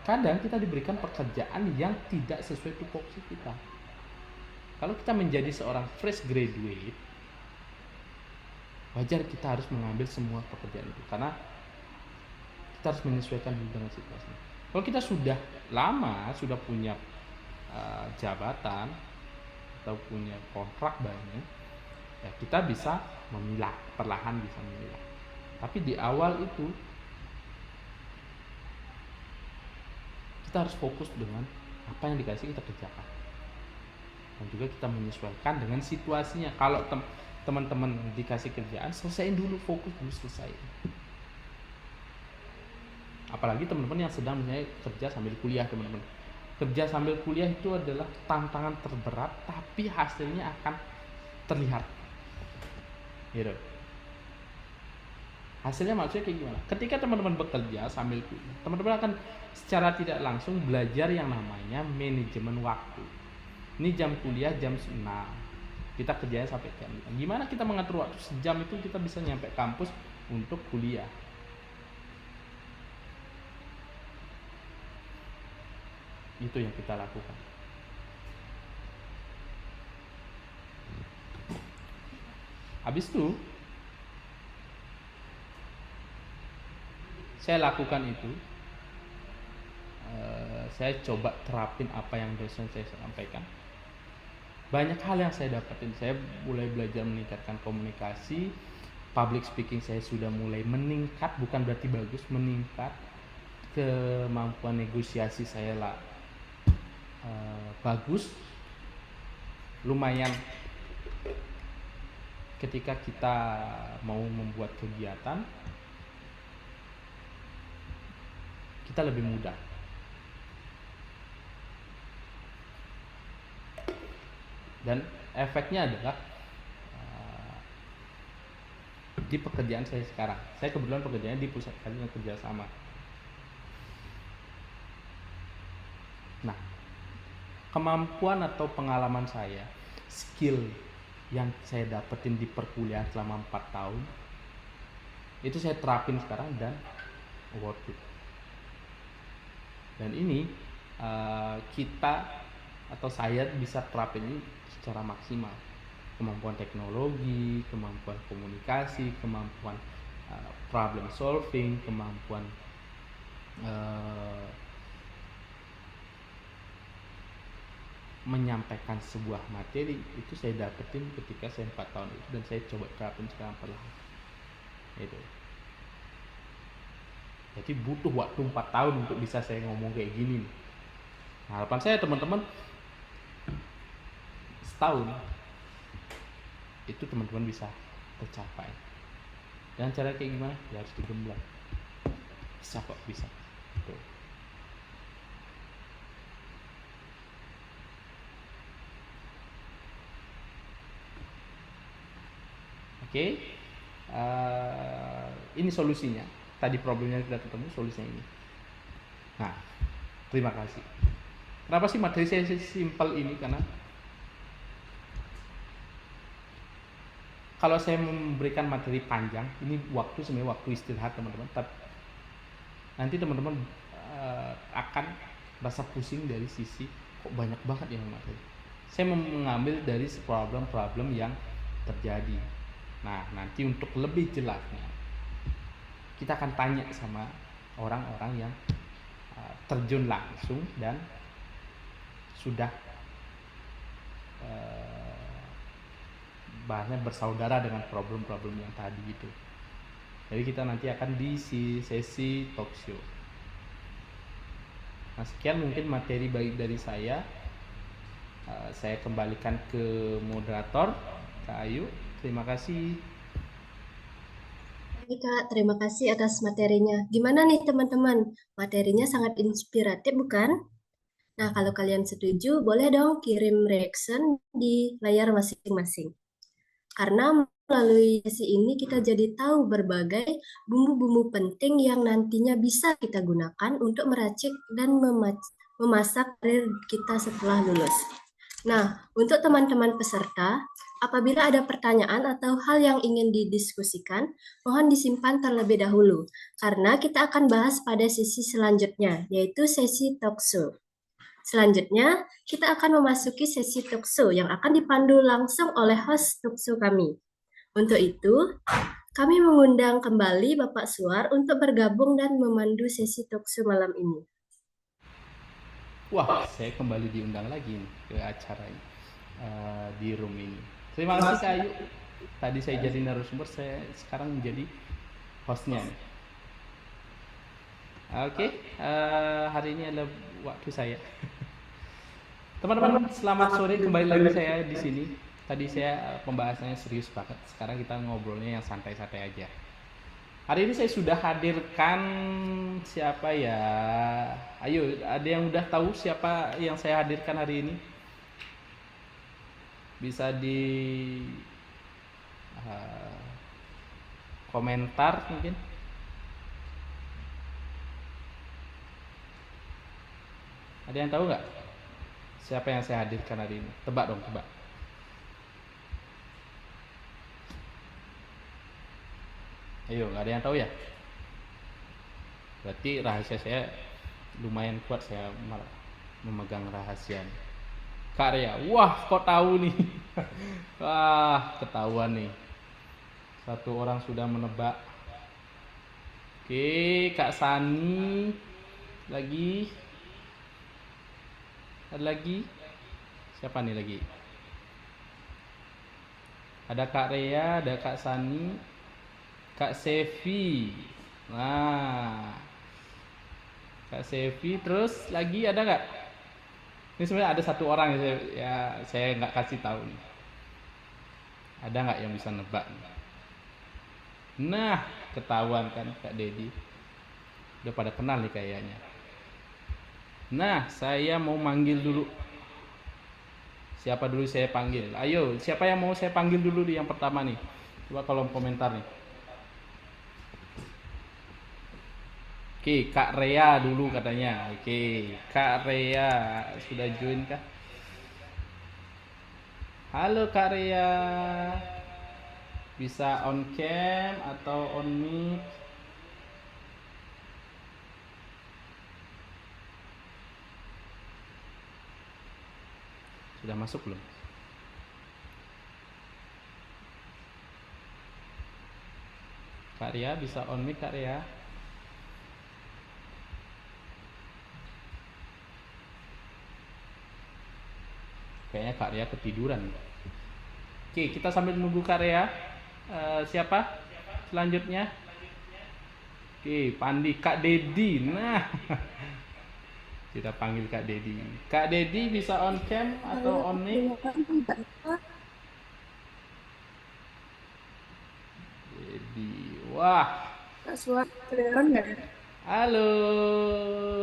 Kadang kita diberikan pekerjaan yang tidak sesuai tupoksi kita. Kalau kita menjadi seorang fresh graduate, wajar kita harus mengambil semua pekerjaan itu, karena kita harus menyesuaikan dengan situasi. Kalau kita sudah lama, sudah punya jabatan atau punya kontrak banyak, ya kita bisa memilah, perlahan bisa memilah. Tapi di awal itu kita harus fokus dengan apa yang dikasih kita kerjakan, dan juga kita menyesuaikan dengan situasinya. Kalau teman-teman dikasih kerjaan, selesaiin dulu, fokus dulu, selesai. Apalagi teman-teman yang sedang misalnya kerja sambil kuliah, teman-teman. Kerja sambil kuliah itu adalah tantangan terberat, tapi hasilnya akan terlihat. Gitu. Hasilnya maksudnya kayak gimana? Ketika teman-teman bekerja sambil kuliah, teman-teman akan secara tidak langsung belajar yang namanya manajemen waktu. Ini jam kuliah jam 6. Kita kerjanya sampai jam 6. Gimana kita mengatur waktu sejam itu kita bisa nyampe kampus untuk kuliah. Itu yang kita lakukan. Habis itu saya lakukan itu, saya coba terapin apa yang dosen saya sampaikan. Banyak hal yang saya dapetin. Saya mulai belajar meningkatkan komunikasi, public speaking saya sudah mulai meningkat, bukan berarti bagus, meningkat. Kemampuan negosiasi saya bagus, lumayan. Ketika kita mau membuat kegiatan, kita lebih mudah. Dan efeknya adalah di pekerjaan saya sekarang. Saya kebetulan pekerjaannya di pusat kajian kerjasama. Nah, kemampuan atau pengalaman saya, skill yang saya dapetin di perkuliahan selama 4 tahun, itu saya terapin sekarang dan worth it. Dan ini kita atau saya bisa terapin ini secara maksimal. Kemampuan teknologi, kemampuan komunikasi, kemampuan problem solving, kemampuan menyampaikan sebuah materi, itu saya dapetin ketika saya 4 tahun itu, dan saya coba terapin sekarang perlahan. Itu. Jadi butuh waktu 4 tahun untuk bisa saya ngomong kayak gini. Nah, harapan saya teman-teman setahun itu teman-teman bisa tercapai. Dan cara kayak gimana? Ya harus digembleng. Bisa kok, bisa. Tuh. Oke. Ini solusinya. Tadi problemnya sudah ketemu, solusinya ini. Nah, terima kasih. Kenapa sih materi saya simpel ini? Karena kalau saya memberikan materi panjang, ini waktu sebenarnya waktu istirahat teman-teman. Tapi nanti teman-teman akan merasa pusing dari sisi kok banyak banget yang materi. Saya mengambil dari problem-problem yang terjadi. Nah, nanti untuk lebih jelasnya, kita akan tanya sama orang-orang yang terjun langsung dan sudah bahasanya bersaudara dengan problem-problem yang tadi itu. Jadi kita nanti akan di sesi talk show. Nah, sekian mungkin materi baik dari saya. Saya kembalikan ke moderator, Kak Ayu. Terima kasih. Baik, Kak, terima kasih atas materinya. Gimana nih teman-teman? Materinya sangat inspiratif bukan? Nah, kalau kalian setuju, boleh dong kirim reaction di layar masing-masing. Karena melalui sesi ini kita jadi tahu berbagai bumbu-bumbu penting yang nantinya bisa kita gunakan untuk meracik dan memasak karir kita setelah lulus. Nah, untuk teman-teman peserta, apabila ada pertanyaan atau hal yang ingin didiskusikan, mohon disimpan terlebih dahulu, karena kita akan bahas pada sesi selanjutnya, yaitu sesi talk show. Selanjutnya, kita akan memasuki sesi talk show yang akan dipandu langsung oleh host talk show kami. Untuk itu, kami mengundang kembali Bapak Suar untuk bergabung dan memandu sesi talk show malam ini. Wah, saya kembali diundang lagi nih ke acara di room ini. Terima kasih Kak Ayu. Tadi saya jadi narasumber, saya sekarang menjadi hostnya nih. Oke, hari ini adalah waktu saya. Teman-teman, selamat sore, kembali lagi saya di sini. Tadi saya pembahasannya serius banget. Sekarang kita ngobrolnya yang santai-santai aja. Hari ini saya sudah hadirkan siapa ya? Ayo, ada yang udah tahu siapa yang saya hadirkan hari ini? Bisa di komentar mungkin. Ada yang tahu nggak? Siapa yang saya hadirkan hari ini? Tebak dong, tebak. Ayo, nggak ada yang tahu ya? Berarti rahasia saya lumayan kuat, saya memegang rahasia. Kak Rea, wah kok tahu nih? Wah, ketahuan nih. Satu orang sudah menebak. Oke, Kak Sani lagi. Ada lagi? Siapa nih lagi? Ada Kak Rea, ada Kak Sani, Kak Sevi. Nah, Kak Sevi, terus lagi ada nggak? Ini sebenarnya ada satu orang ya, saya nggak kasih tahu nih. Ada nggak yang bisa nebak? Nah, ketahuan kan Kak Dedi. Udah pada kenal nih kayaknya. Nah, saya mau manggil dulu. Siapa dulu saya panggil? Ayo, siapa yang mau saya panggil dulu nih yang pertama nih? Coba kolom komentar nih. Oke, Kak Rea dulu katanya. Oke, Kak Rea sudah join kah? Halo Kak Rea. Bisa on cam atau on mic? Sudah masuk belum? Kak Ria bisa on mic Kak Ria? Kayaknya Kak Ria ketiduran. Oke, kita sambil menunggu Kak Ria. Siapa selanjutnya? Oke, Pandi, Kak Dedi. Nah, kita panggil Kak Dedi. Kak Dedi bisa on cam atau on mic? Dedi, wah. Kak Suar, kedengeran nggak ya? Halo,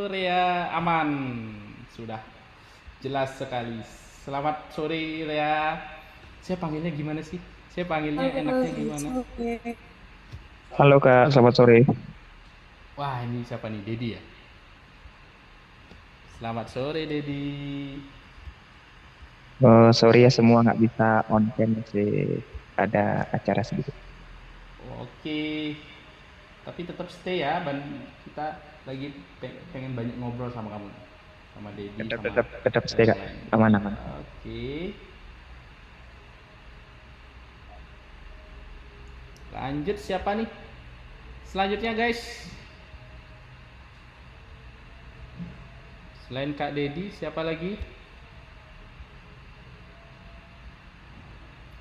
Ria, aman. Sudah jelas sekali. Selamat sore, Ria. Saya panggilnya gimana sih? Saya panggilnya enaknya gimana? Halo Kak, selamat sore. Wah, ini siapa nih? Dedi ya? Selamat sore, Dedi. Sorry ya semua nggak bisa on cam sih, ada acara sedikit. Oke. Tapi tetap stay ya, kita lagi pengen banyak ngobrol sama kamu. Sama Dedi, Tetap sama tetap tetap dan stay Kak, lain. aman-aman. Oke. Lanjut siapa nih? Selanjutnya guys. Selain Kak Dedi, siapa lagi?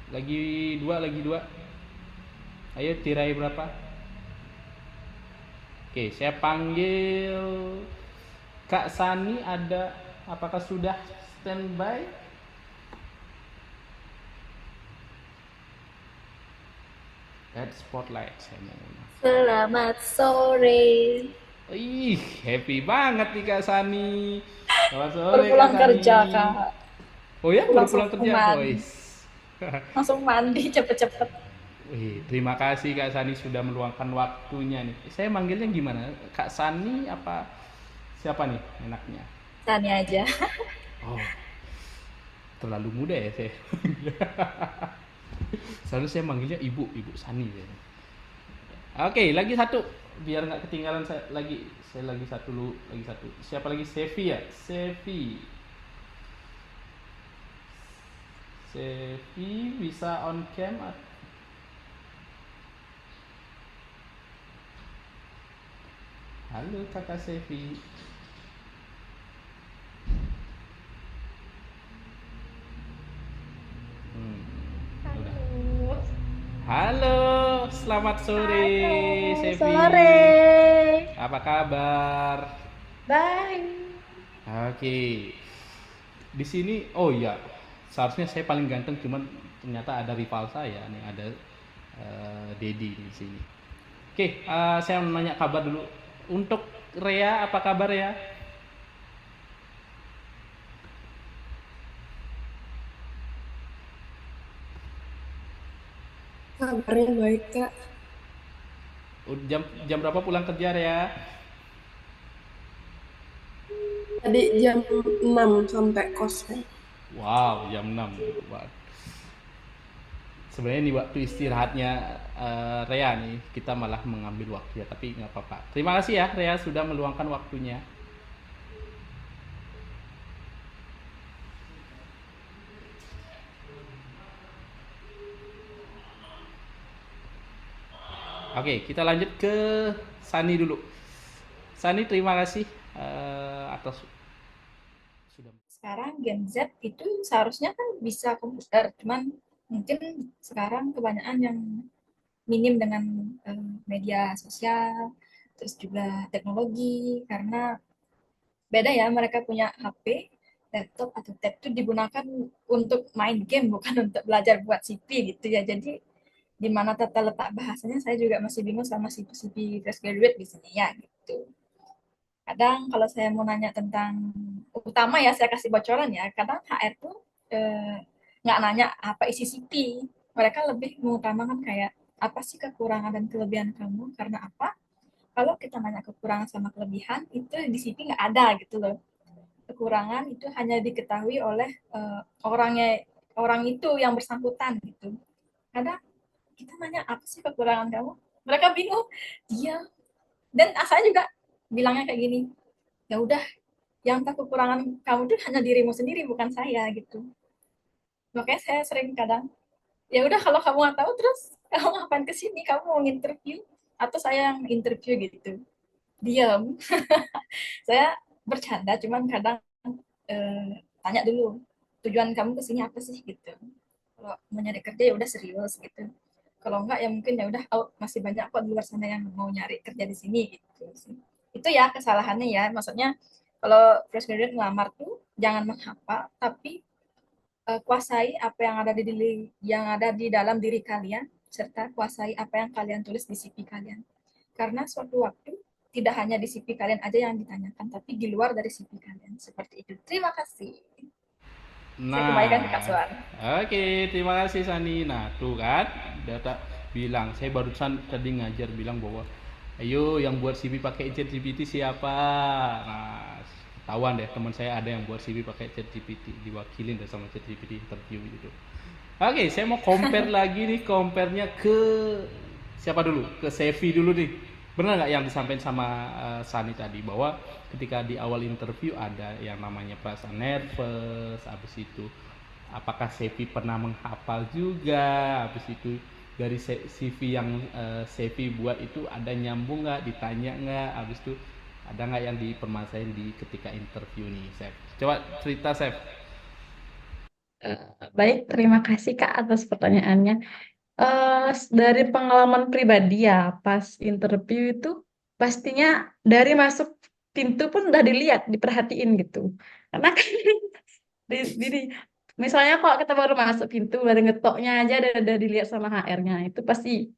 Lagi dua. Ayo tirai berapa? Oke, saya panggil Kak Sani, ada apakah sudah standby? Head spotlight saya mau. Selamat sore. Ih, happy banget nih Kak Sani. Selamat sore Baru Kak pulang Sani. kerja, Kak. Oh ya, baru Langsung pulang kerja. mandi. Boys. Langsung mandi cepet-cepet. Wih, terima kasih Kak Sani sudah meluangkan waktunya nih. Saya manggilnya gimana? Kak Sani apa siapa nih enaknya? Sani aja. Oh, terlalu muda ya saya. Selalu saya manggilnya Ibu Sani ya. Oke, lagi satu biar nggak ketinggalan saya lagi satu dulu, lagi satu. Siapa lagi? Sevi ya? Sevi bisa on cam Halo Kakak Sevi. Udah. Halo, selamat sore Sevi. Sore. Apa kabar? Bye. Oke. Di sini, oh iya, seharusnya saya paling ganteng, cuman ternyata ada rival saya nih, ada Dedi di sini. Oke, saya mau nanya kabar dulu. Untuk Rea, apa kabar ya? Kabarnya baik, Kak. Jam berapa pulang kerja Rea? Tadi jam 6 sampai kosnya. Wow, jam 6. Wah. Sebenarnya ini waktu istirahatnya Rea nih, kita malah mengambil waktu ya, tapi nggak apa-apa. Terima kasih ya Rea sudah meluangkan waktunya. Oke, kita lanjut ke Sani dulu. Sani, terima kasih atas sudah. Sekarang Gen Z itu seharusnya kan bisa komputer, cuman mungkin sekarang kebanyakan yang minim dengan media sosial, terus juga teknologi, karena beda ya, mereka punya HP, laptop atau tab itu digunakan untuk main game, bukan untuk belajar buat CV gitu ya. Jadi di mana tata letak bahasanya saya juga masih bingung sama CV fresh graduate di sini ya gitu. Kadang kalau saya mau nanya tentang utama ya, saya kasih bocoran ya, kadang HR tuh nggak nanya apa isi CV, mereka lebih mengutamakan kayak apa sih kekurangan dan kelebihan kamu, karena apa, kalau kita nanya kekurangan sama kelebihan itu di CV nggak ada gitu loh. Kekurangan itu hanya diketahui oleh orang itu yang bersangkutan gitu. Kadang kita nanya apa sih kekurangan kamu, mereka bingung, dia, dan saya juga bilangnya kayak gini, ya udah, yang tahu kekurangan kamu tuh hanya dirimu sendiri, bukan saya gitu. Makanya saya sering kadang, ya udah kalau kamu nggak tahu terus kamu ngapain kesini, kamu mau interview atau saya yang interview gitu, diam. Saya bercanda, cuman kadang tanya dulu tujuan kamu kesini apa sih gitu. Kalau mau nyari kerja ya udah serius gitu, kalau enggak ya mungkin ya udah, oh masih banyak kok di luar sana yang mau nyari kerja di sini gitu sih. Itu ya kesalahannya ya, maksudnya kalau fresh graduate ngelamar tuh jangan menghafal, tapi kuasai apa yang ada di dalam diri kalian, serta kuasai apa yang kalian tulis di CV kalian. Karena suatu waktu tidak hanya di CV kalian aja yang ditanyakan, tapi di luar dari CV kalian. Seperti itu. Terima kasih. Saya kembalikan ke Kak Nah, Suan. oke, terima kasih Sani. Nah, tuh kan, udah tak bilang. Saya barusan tadi ngajar bilang bahwa, ayo yang buat CV pakai ChatGPT siapa? Nah, ketahuan deh teman saya ada yang buat CV pakai ChatGPT, diwakilin deh sama ChatGPT interview gitu. Oke, saya mau compare lagi nih, compare-nya ke siapa dulu? Ke Sevi dulu nih. Benar nggak yang disampaikan sama Sani tadi bahwa ketika di awal interview ada yang namanya perasaan nervous, habis itu apakah Sevi pernah menghafal juga, habis itu dari CV yang Sevi buat itu ada nyambung nggak, ditanya nggak, habis itu ada nggak yang dipermasalahin di ketika interview nih, Sep? Coba cerita, Sep. Eh, Baik, terima kasih Kak atas pertanyaannya. Dari pengalaman pribadi ya, pas interview itu pastinya dari masuk pintu pun udah dilihat, diperhatiin gitu. Karena kan di misalnya kalau kita baru masuk pintu, baru ngetoknya aja udah dilihat sama HR-nya, itu pasti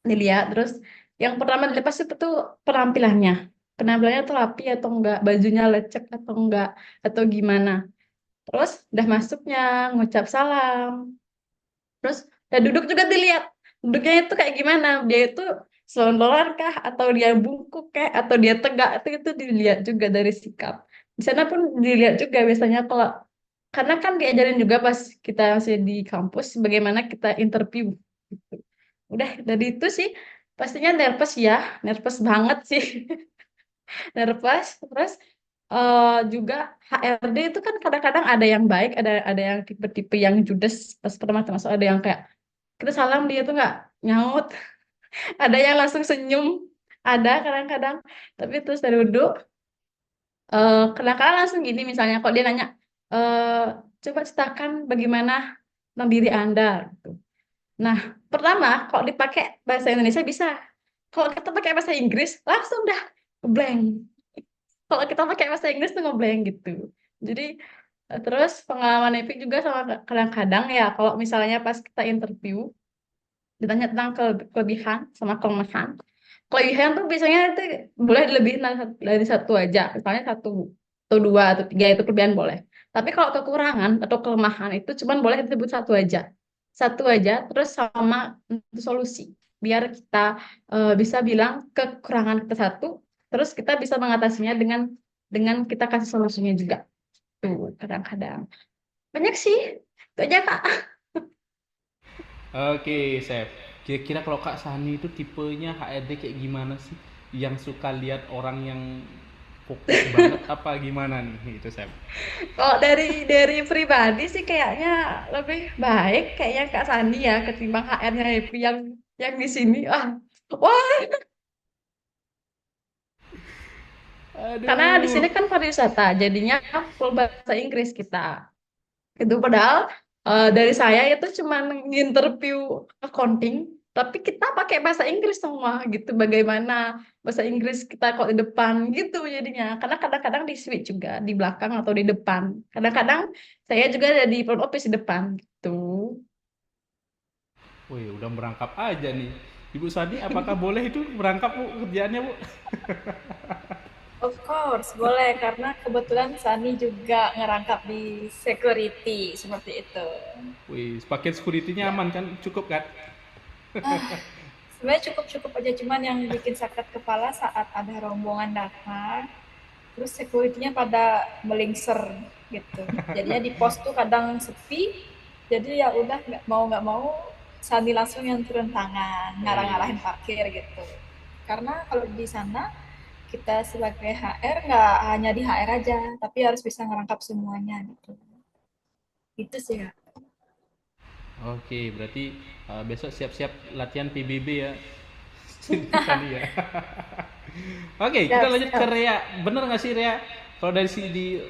dilihat. Terus yang pertama dilihat pasti itu tuh penampilannya. Penampilannya tuh rapi atau enggak, bajunya lecek atau enggak, atau gimana. Terus udah masuknya, ngucap salam. Terus ya duduk juga dilihat. Duduknya itu kayak gimana? Dia itu selondoran kah? Atau dia bungkuk kah? Atau dia tegak? Itu dilihat juga dari sikap. Di sana pun dilihat juga biasanya kalau karena kan diajarin juga pas kita masih di kampus bagaimana kita interview gitu. Udah dari itu sih pastinya nervous ya, nervous banget sih. Nervous terus juga HRD itu kan kadang-kadang ada yang baik, ada yang tipe-tipe yang judes pas pertama masuk, ada yang kayak kita salam dia tuh nggak nyaut, ada yang langsung senyum, ada kadang-kadang, tapi terus dari duduk kadang-kadang langsung gini misalnya kok dia nanya eh coba ceritakan bagaimana tentang diri Anda gitu. Nah, pertama kalau dipakai bahasa Indonesia bisa, kalau kita pakai bahasa Inggris langsung dah blank. Kalau kita pakai bahasa Inggris tuh ngeblank gitu. Jadi terus pengalaman Epic juga sama kadang-kadang ya kalau misalnya pas kita interview ditanya tentang kelebihan sama kelemahan. Kelebihan tuh biasanya itu boleh dilebihin dari satu aja, misalnya satu atau dua atau tiga itu kelebihan boleh. Tapi kalau kekurangan atau kelemahan itu cuman boleh disebut satu aja terus sama solusi. Biar kita bisa bilang kekurangan kita satu, terus kita bisa mengatasinya dengan kita kasih solusinya juga. Tuh kadang-kadang banyak sih, itu aja Kak. Oke, Sep. Kira-kira kalau Kak Sani itu tipenya HRD kayak gimana sih? Yang suka lihat orang yang fokus banget apa gimana nih itu, Sep? Kalau dari pribadi sih kayaknya lebih baik kayaknya Kak Sandi ya ketimbang HR-nya Happy yang di sini. Wah, karena di Aduh. sini kan pariwisata, jadinya full bahasa Inggris kita. Itu padahal dari saya itu cuma nginterview accounting, tapi kita pakai bahasa Inggris semua gitu. Bagaimana bahasa Inggris kita kok di depan gitu jadinya. Karena kadang-kadang di switch juga di belakang atau di depan. Kadang-kadang saya juga ada di front office di depan gitu. Wih, udah merangkap aja nih. Ibu Sani, apakah boleh itu merangkap, Bu, kerjaannya, Bu? Of course, boleh karena kebetulan Sani juga ngerangkap di security seperti itu. Wih, paket security-nya Ya, aman kan? Cukup kan? sebenarnya cukup-cukup aja, cuman yang bikin sakit kepala saat ada rombongan datang, terus security-nya pada melingser gitu. Jadinya di pos tuh kadang sepi, jadi ya udah nggak mau Sani langsung yang turun tangan, Wih, ngarah-ngarahin parkir gitu. Karena kalau di sana kita sebagai HR nggak hanya di HR aja, tapi harus bisa ngerangkap semuanya gitu. Itu sih ya. oke, berarti besok siap-siap latihan PBB ya. Sani ya. Oke, kita Siap, lanjut ke siap. Rea. Bener nggak sih Rea? Kalau dari sini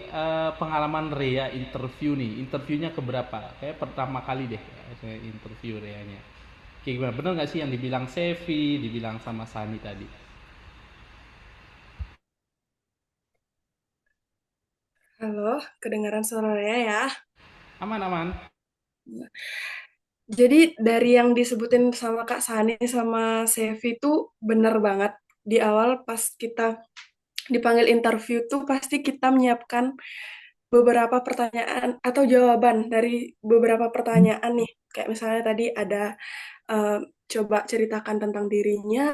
pengalaman Rea interview nih, interviewnya keberapa? Kayak pertama kali deh saya interview Reanya. Kayak gimana? Bener nggak sih yang dibilang Sevi, dibilang sama Sani tadi? Halo, kedengaran suaranya ya. Aman-aman. Jadi dari yang disebutin sama Kak Sani sama Sevi itu bener banget. Di awal pas kita dipanggil interview tuh pasti kita menyiapkan beberapa pertanyaan atau jawaban dari beberapa pertanyaan nih. Kayak misalnya tadi ada eh, coba ceritakan tentang dirinya,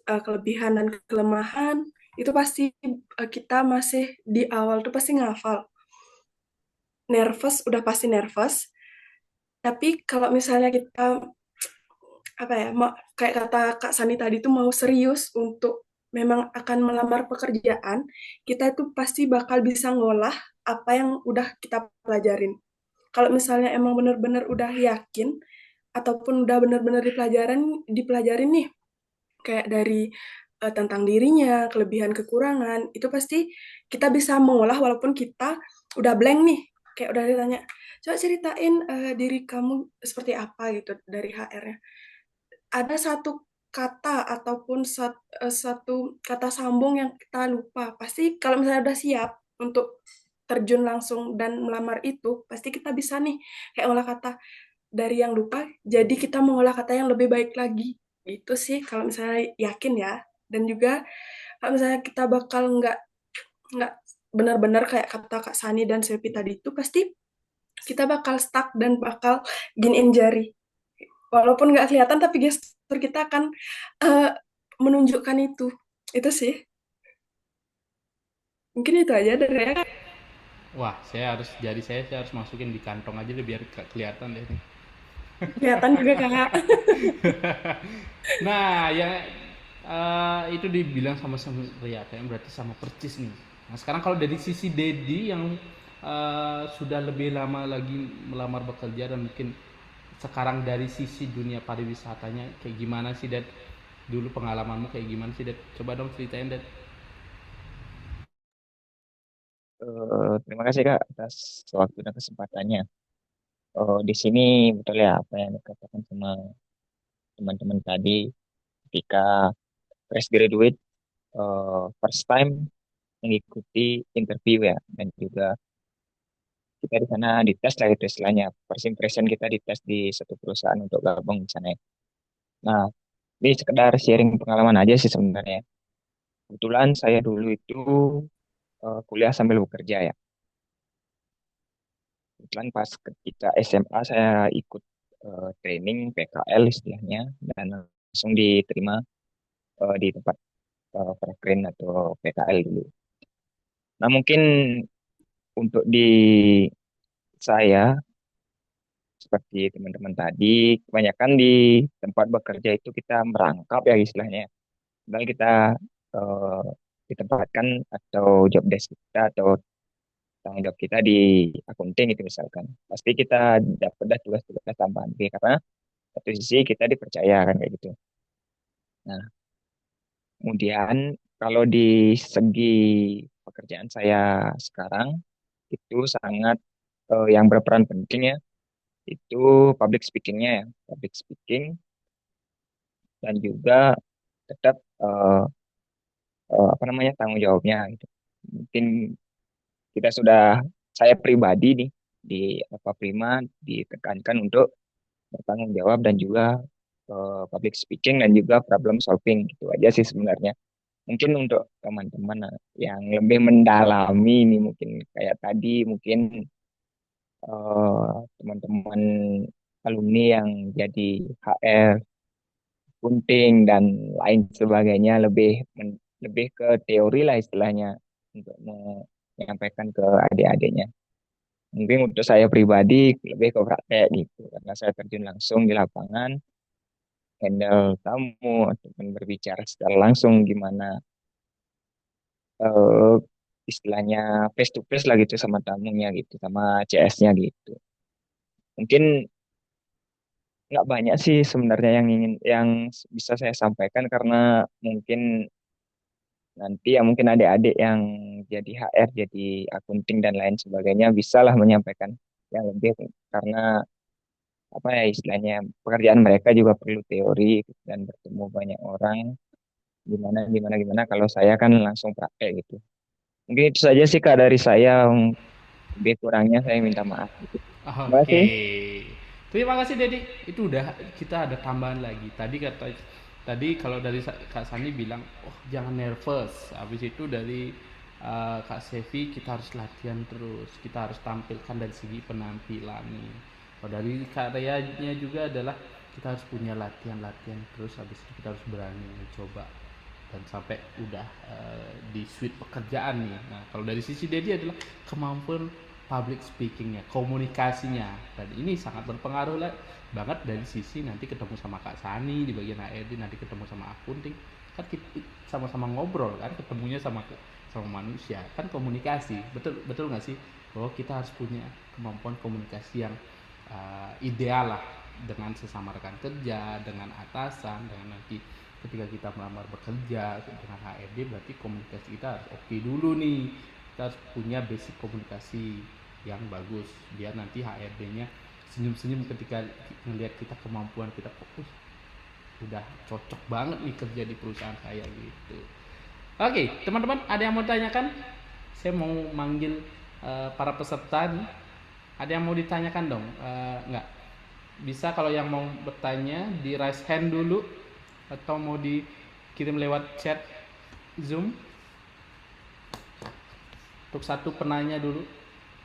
kelebihan dan kelemahan. Itu pasti kita masih di awal tuh pasti ngafal. Nervous, udah pasti nervous. Tapi kalau misalnya kita apa ya, kayak kata Kak Sani tadi tuh mau serius untuk memang akan melamar pekerjaan, kita itu pasti bakal bisa ngolah apa yang udah kita pelajarin. Kalau misalnya emang benar-benar udah yakin ataupun udah benar-benar dipelajarin nih kayak dari tentang dirinya, kelebihan kekurangan, itu pasti kita bisa mengolah walaupun kita udah blank nih. Kayak udah ditanya, coba ceritain diri kamu seperti apa gitu dari HR-nya. Ada satu kata ataupun satu kata sambung yang kita lupa. Pasti kalau misalnya udah siap untuk terjun langsung dan melamar itu, pasti kita bisa nih kayak olah kata dari yang lupa, jadi kita mengolah kata yang lebih baik lagi. Itu sih kalau misalnya yakin ya. Dan juga kalau misalnya kita bakal nggak benar-benar kayak kata Kak Sani dan Sepi tadi itu, pasti kita bakal stuck dan bakal giniin jari. Walaupun nggak kelihatan, tapi gestur kita akan eh, menunjukkan itu. Itu sih. Mungkin itu aja dari saya. Wah, saya harus masukin di kantong aja deh biar kelihatan deh nih. Kelihatan juga Kak. Nah, itu dibilang sama kayaknya berarti sama percis nih. Nah, sekarang kalau dari sisi Dedi yang sudah lebih lama lagi melamar bekerja dan mungkin sekarang dari sisi dunia pariwisatanya kayak gimana sih, Ded? Dulu pengalamanmu kayak gimana sih, Ded? Coba dong ceritain, Ded. Terima kasih Kak atas waktu dan kesempatannya. Di sini betul ya apa yang dikatakan sama teman-teman tadi ketika fresh graduate first time mengikuti interview ya, dan juga kita di sana dites lah itu istilahnya first impression, kita dites di satu perusahaan untuk gabung di sana ya. Nah, ini sekedar sharing pengalaman aja sih sebenarnya. Kebetulan saya dulu itu kuliah sambil bekerja ya. Kebetulan pas ketika SMA saya ikut training PKL istilahnya, dan langsung diterima di tempat Prakrin atau PKL dulu. Nah, mungkin untuk di saya seperti teman-teman tadi, kebanyakan di tempat bekerja itu kita merangkap ya istilahnya. Padahal kita eh, ditempatkan atau job desk kita atau tanggung jawab kita di akunting itu misalkan. Pasti kita dapat dah tugas-tugas tambahan karena satu sisi kita dipercaya kan kayak gitu. Nah, kemudian kalau di segi pekerjaan saya sekarang itu sangat yang berperan penting ya, itu public speakingnya ya, public speaking, dan juga tetap apa namanya tanggung jawabnya gitu. Mungkin kita sudah, saya pribadi nih di apa Prima ditekankan untuk bertanggung jawab dan juga public speaking dan juga problem solving, gitu aja sih sebenarnya. Mungkin untuk teman-teman yang lebih mendalami ini mungkin kayak tadi mungkin teman-teman alumni yang jadi HR, kunting dan lain sebagainya lebih ke teori lah istilahnya untuk menyampaikan ke adik-adiknya. Mungkin untuk saya pribadi lebih ke praktek gitu karena saya terjun langsung di lapangan, handle tamu ataupun berbicara secara langsung gimana eh, istilahnya face to face lah gitu sama tamunya gitu, sama CS-nya gitu. Mungkin nggak banyak sih sebenarnya yang bisa saya sampaikan karena mungkin nanti ya mungkin adik-adik yang jadi HR, jadi akunting dan lain sebagainya bisalah menyampaikan yang lebih, karena apa ya istilahnya pekerjaan mereka juga perlu teori dan bertemu banyak orang, gimana gimana gimana, kalau saya kan langsung praktek gitu. Mungkin itu saja sih Kak dari saya. Lebih kurangnya saya minta maaf gitu. Terima Oke. kasih. Terima kasih, Dedi. Itu udah kita ada tambahan lagi. Tadi kalau dari Kak Sani bilang, "Oh, jangan nervous." Habis itu dari Kak Sevi, kita harus latihan terus, kita harus tampilkan dari segi penampilan nih. Kalau dari karyanya juga adalah kita harus punya latihan terus, habis itu kita harus berani mencoba dan sampai udah di suite pekerjaan nih. Nah, kalau dari sisi Dedi adalah kemampuan public speakingnya, komunikasinya, dan ini sangat berpengaruh lah banget dari sisi nanti ketemu sama Kak Sani di bagian HRD, nanti ketemu sama akunting, kan kita sama-sama ngobrol kan, ketemunya sama manusia kan, komunikasi, betul nggak sih, bahwa kita harus punya kemampuan komunikasi yang ideal lah dengan sesama rekan kerja, dengan atasan, dengan nanti ketika kita melamar bekerja dengan HRD, berarti komunikasi kita harus oke dulu nih, kita harus punya basic komunikasi yang bagus biar nanti HRD-nya senyum-senyum ketika melihat kita, kemampuan kita, fokus udah cocok banget nih kerja di perusahaan saya gitu. Oke, teman-teman, ada yang mau ditanyakan? Saya mau manggil para peserta nih. Ada yang mau ditanyakan dong? Enggak. Bisa kalau yang mau bertanya di raise hand dulu atau mau dikirim lewat chat Zoom. Untuk satu penanya dulu.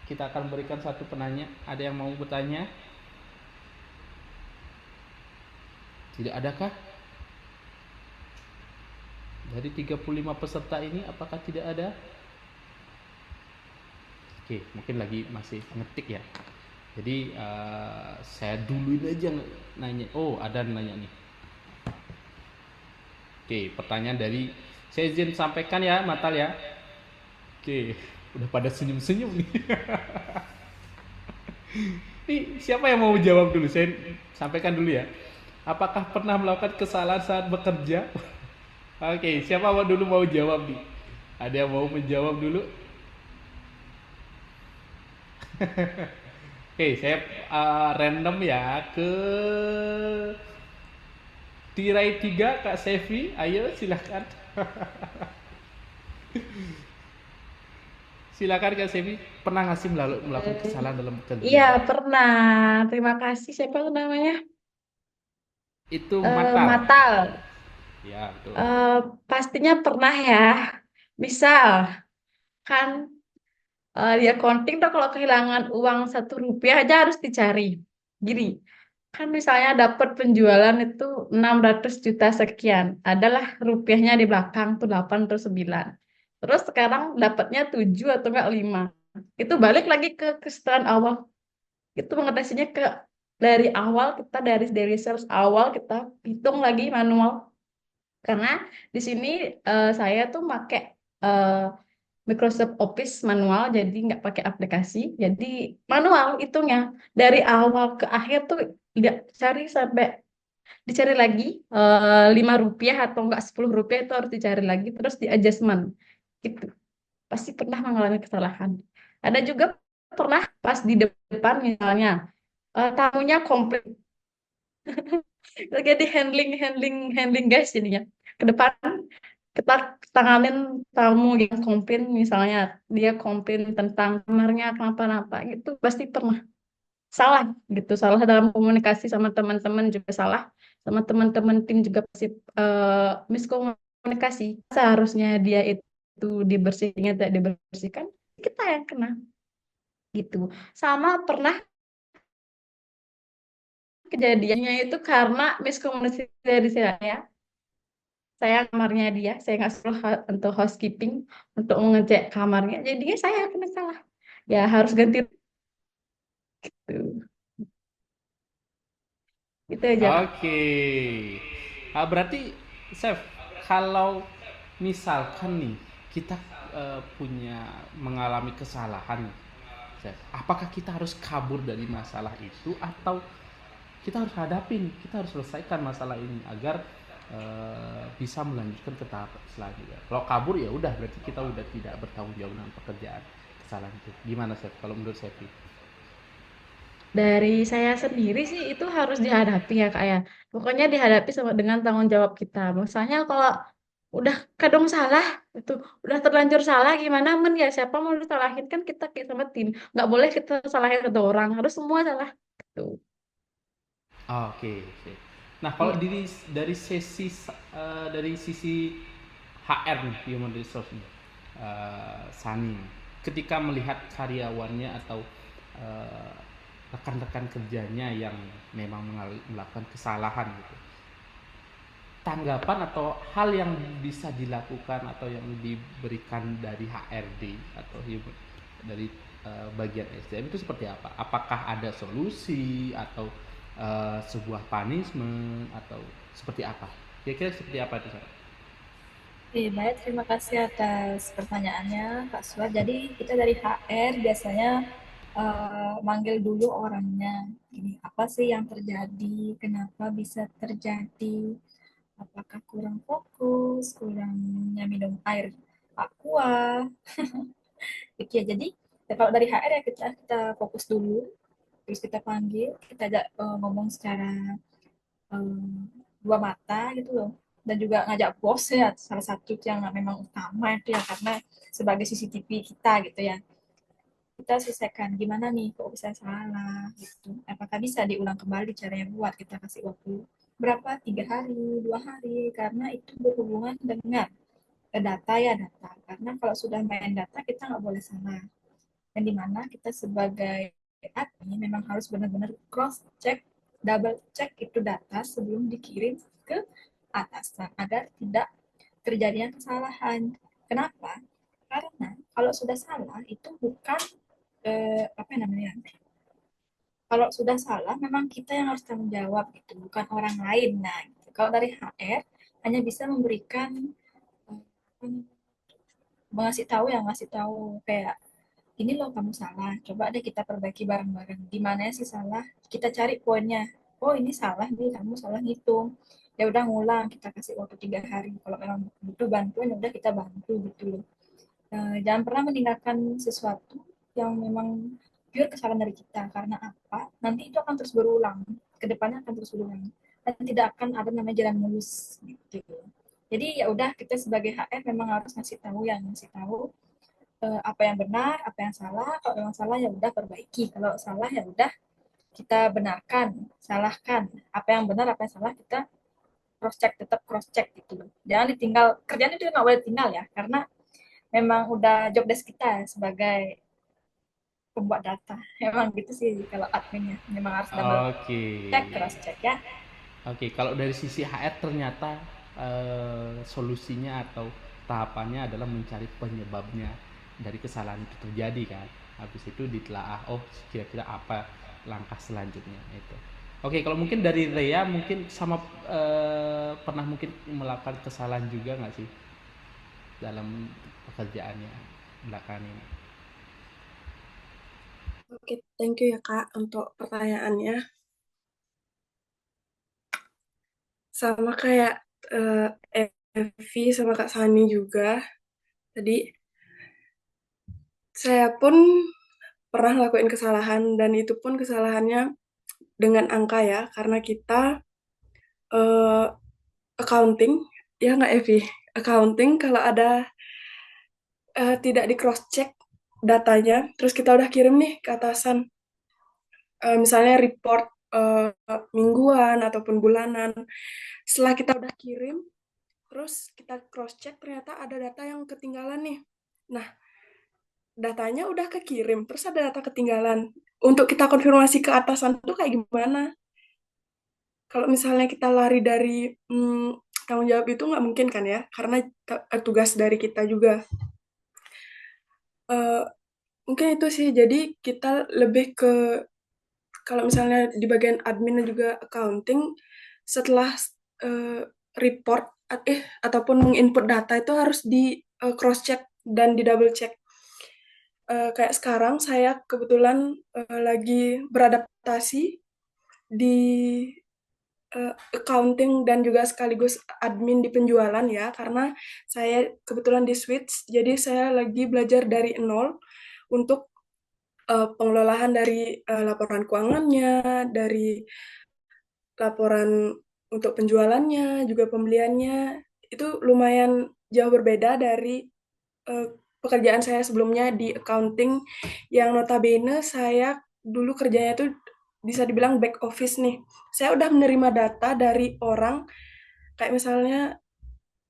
Kita akan berikan satu penanya. Ada yang mau bertanya? Tidak adakah? Dari 35 peserta ini apakah tidak ada? Oke, mungkin lagi masih ngetik ya. Jadi saya duluin aja nanya. Oh, ada nanya nih. Oke, pertanyaan dari, saya izin sampaikan ya, Matal ya. Oke, udah pada senyum-senyum nih. Nih, siapa yang mau jawab dulu? Saya sampaikan dulu ya. Apakah pernah melakukan kesalahan saat bekerja? Oke, siapa dulu mau jawab nih? Ada yang mau menjawab dulu? Oke, saya random ya ke tirai 3, Kak Sevi. Ayo silahkan. Silakan Kak Sevi. Pernah nggak sih melakukan kesalahan dalam bekerja? Iya, pernah. Terima kasih. Siapa tuh namanya? Itu Matal. Matal. Ya, betul. Pastinya pernah ya. Misal, kan di accounting tuh kalau kehilangan uang Rp1 aja harus dicari. Gini, kan misalnya dapat penjualan itu 600 juta sekian. Adalah rupiahnya di belakang tuh 8 atau 9. Terus sekarang dapatnya 7 atau enggak 5. Itu balik lagi ke kesalahan awal. Itu mengatasinya dari awal, kita dari sales awal kita hitung lagi manual. Karena di sini saya tuh pakai Microsoft Office manual, jadi nggak pakai aplikasi, jadi manual hitungnya dari awal ke akhir tuh dicari lagi Rp5 atau enggak Rp10 itu harus dicari lagi, terus di adjustment gitu. Pasti pernah mengalami kesalahan. Ada juga pernah pas di depan misalnya tamunya komplit. Lagi di handling guys jadinya. Ke depan kita tanganin tamu yang komplain, misalnya dia komplain tentang kamarnya kenapa-napa gitu, pasti pernah salah gitu, salah dalam komunikasi sama teman-teman juga salah, sama teman-teman tim juga pasti miskomunikasi. Seharusnya dia itu dibersihkan, tidak dibersihkan, kita yang kena gitu. Sama pernah kejadiannya itu karena miskomunikasi dari saya kamarnya dia, saya nggak suruh untuk housekeeping untuk mengecek kamarnya, jadinya saya kena salah. Ya harus ganti gitu. Gitu aja, Kak. Oke. Berarti Chef, kalau misalkan nih kita mengalami kesalahan, Chef, apakah kita harus kabur dari masalah itu atau kita harus hadapin, kita harus selesaikan masalah ini agar bisa melanjutkan ke tahap selanjutnya? Kalau kabur ya udah, berarti kita udah tidak bertanggung jawab dengan pekerjaan kesalahan itu. Gimana Chef kalau menurut Chef? Dari saya sendiri sih itu harus dihadapi ya, Kak ya. Pokoknya dihadapi sama dengan tanggung jawab kita. Misalnya kalau udah kadang salah, itu udah terlanjur salah, gimana men ya, siapa mau disalahin, kan kita sama tim. Nggak boleh kita salahin satu orang, harus semua salah. Gitu. Oke. Nah, kalau Iya. dari sisi HR nih, human resource nih, Sani, ketika melihat karyawannya atau eh, rekan-rekan kerjanya yang memang melakukan kesalahan gitu, tanggapan atau hal yang bisa dilakukan atau yang diberikan dari HRD atau dari bagian SDM itu seperti apa? Apakah ada solusi atau sebuah punishment atau seperti apa? Kira-kira seperti apa itu? Oke, baik. Terima kasih atas pertanyaannya, Kak Suat. Jadi kita dari HR biasanya manggil dulu orangnya. Ini apa sih yang terjadi? Kenapa bisa terjadi? Apakah kurang fokus, kurangnya minum air aqua? Oke, jadi kalau dari HR ya kita fokus dulu, terus kita panggil, kita ajak ngomong secara dua mata gitu loh, dan juga ngajak bos ya, salah satu yang memang utama itu ya, karena sebagai CCTV kita gitu ya, kita selesaikan gimana nih kok bisa salah gitu, apakah bisa diulang kembali caranya, buat kita kasih waktu berapa, 3 hari, 2 hari, karena itu berhubungan dengan data ya, data, karena kalau sudah main data kita nggak boleh salah, dan dimana kita sebagai admin memang harus benar-benar cross check, double check itu data sebelum dikirim ke atasan agar tidak terjadinya kesalahan. Kenapa? Karena kalau sudah salah itu bukan apa namanya? Kalau sudah salah memang kita yang harus tanggung jawab gitu, bukan orang lain. Nah, gitu. Kalau dari HR hanya bisa memberikan mengasih tahu, yang ngasih tahu kayak ini loh kamu salah, coba deh kita perbaiki bareng-bareng, di mana sih salah, kita cari poinnya, oh ini salah nih, kamu salah ngitung, ya udah ngulang, kita kasih waktu 3 hari, kalau memang butuh bantuan ya udah kita bantu gitu loh. Jangan pernah meninggalkan sesuatu yang memang pure kesalahan dari kita, karena apa, nanti itu akan terus berulang, kedepannya akan terus berulang, dan tidak akan ada namanya jalan mulus gitu. Jadi ya udah, kita sebagai HR memang harus ngasih tahu, yang ngasih tahu apa yang benar, apa yang salah. Kalau memang salah ya udah perbaiki. Kalau salah ya udah kita benarkan, salahkan. Apa yang benar, apa yang salah kita cross check, tetap cross check gitu loh. Jangan ditinggal, kerjaan itu nggak boleh tinggal ya, karena memang udah job desk kita sebagai pembuat data. Memang gitu sih kalau adminnya. Memang harus double Oke. check, cross check ya. Oke, kalau dari sisi HR ternyata solusinya atau tahapannya adalah mencari penyebabnya dari kesalahan itu terjadi kan. Habis itu ditelaah, oh kira-kira apa langkah selanjutnya itu. Oke, kalau mungkin dari Rea mungkin sama pernah mungkin melakukan kesalahan juga nggak sih dalam pekerjaannya belakangan ini? Oke, thank you ya Kak untuk pertanyaannya. Sama kayak Evi sama Kak Sani juga. Tadi saya pun pernah ngelakuin kesalahan, dan itu pun kesalahannya dengan angka ya, karena kita eh, accounting, ya nggak Evi? Accounting kalau ada tidak di cross check datanya, terus kita udah kirim nih ke atasan, misalnya report mingguan ataupun bulanan. Setelah kita udah kirim, terus kita cross check, ternyata ada data yang ketinggalan nih. Nah, datanya udah kekirim, terus ada data ketinggalan. Untuk kita konfirmasi ke atasan tuh kayak gimana? Kalau misalnya kita lari dari tanggung jawab itu nggak mungkin kan ya, karena tugas dari kita juga. Eh, Mungkin itu sih, jadi kita lebih ke, kalau misalnya di bagian admin dan juga accounting, setelah eh, report ataupun menginput data itu harus di cross check dan di double check. Kayak sekarang saya kebetulan lagi beradaptasi di accounting dan juga sekaligus admin di penjualan ya, karena saya kebetulan di switch, jadi saya lagi belajar dari nol untuk pengelolaan dari laporan keuangannya, dari laporan untuk penjualannya, juga pembeliannya. Itu lumayan jauh berbeda dari uh, pekerjaan saya sebelumnya di accounting, yang notabene saya dulu kerjanya tuh bisa dibilang back office nih. Saya udah menerima data dari orang, kayak misalnya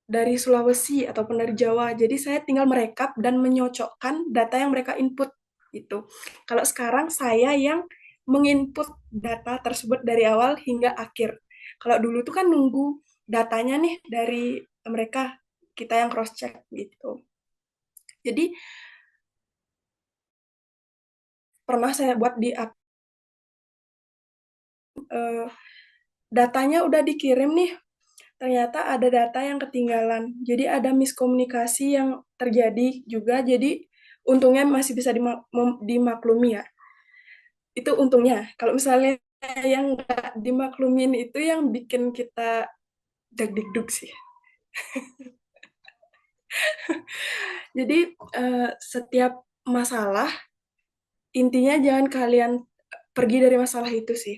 dari Sulawesi ataupun dari Jawa. Jadi saya tinggal merekap dan menyocokkan data yang mereka input gitu. Kalau sekarang saya yang menginput data tersebut dari awal hingga akhir. Kalau dulu tuh kan nunggu datanya nih dari mereka, kita yang cross check gitu. Jadi pernah saya buat di datanya udah dikirim nih, ternyata ada data yang ketinggalan. Jadi ada miskomunikasi yang terjadi juga. Jadi untungnya masih bisa dimaklumi ya. Itu untungnya. Kalau misalnya yang nggak dimaklumin itu yang bikin kita deg-deg sih. Jadi setiap masalah, intinya jangan kalian pergi dari masalah itu sih.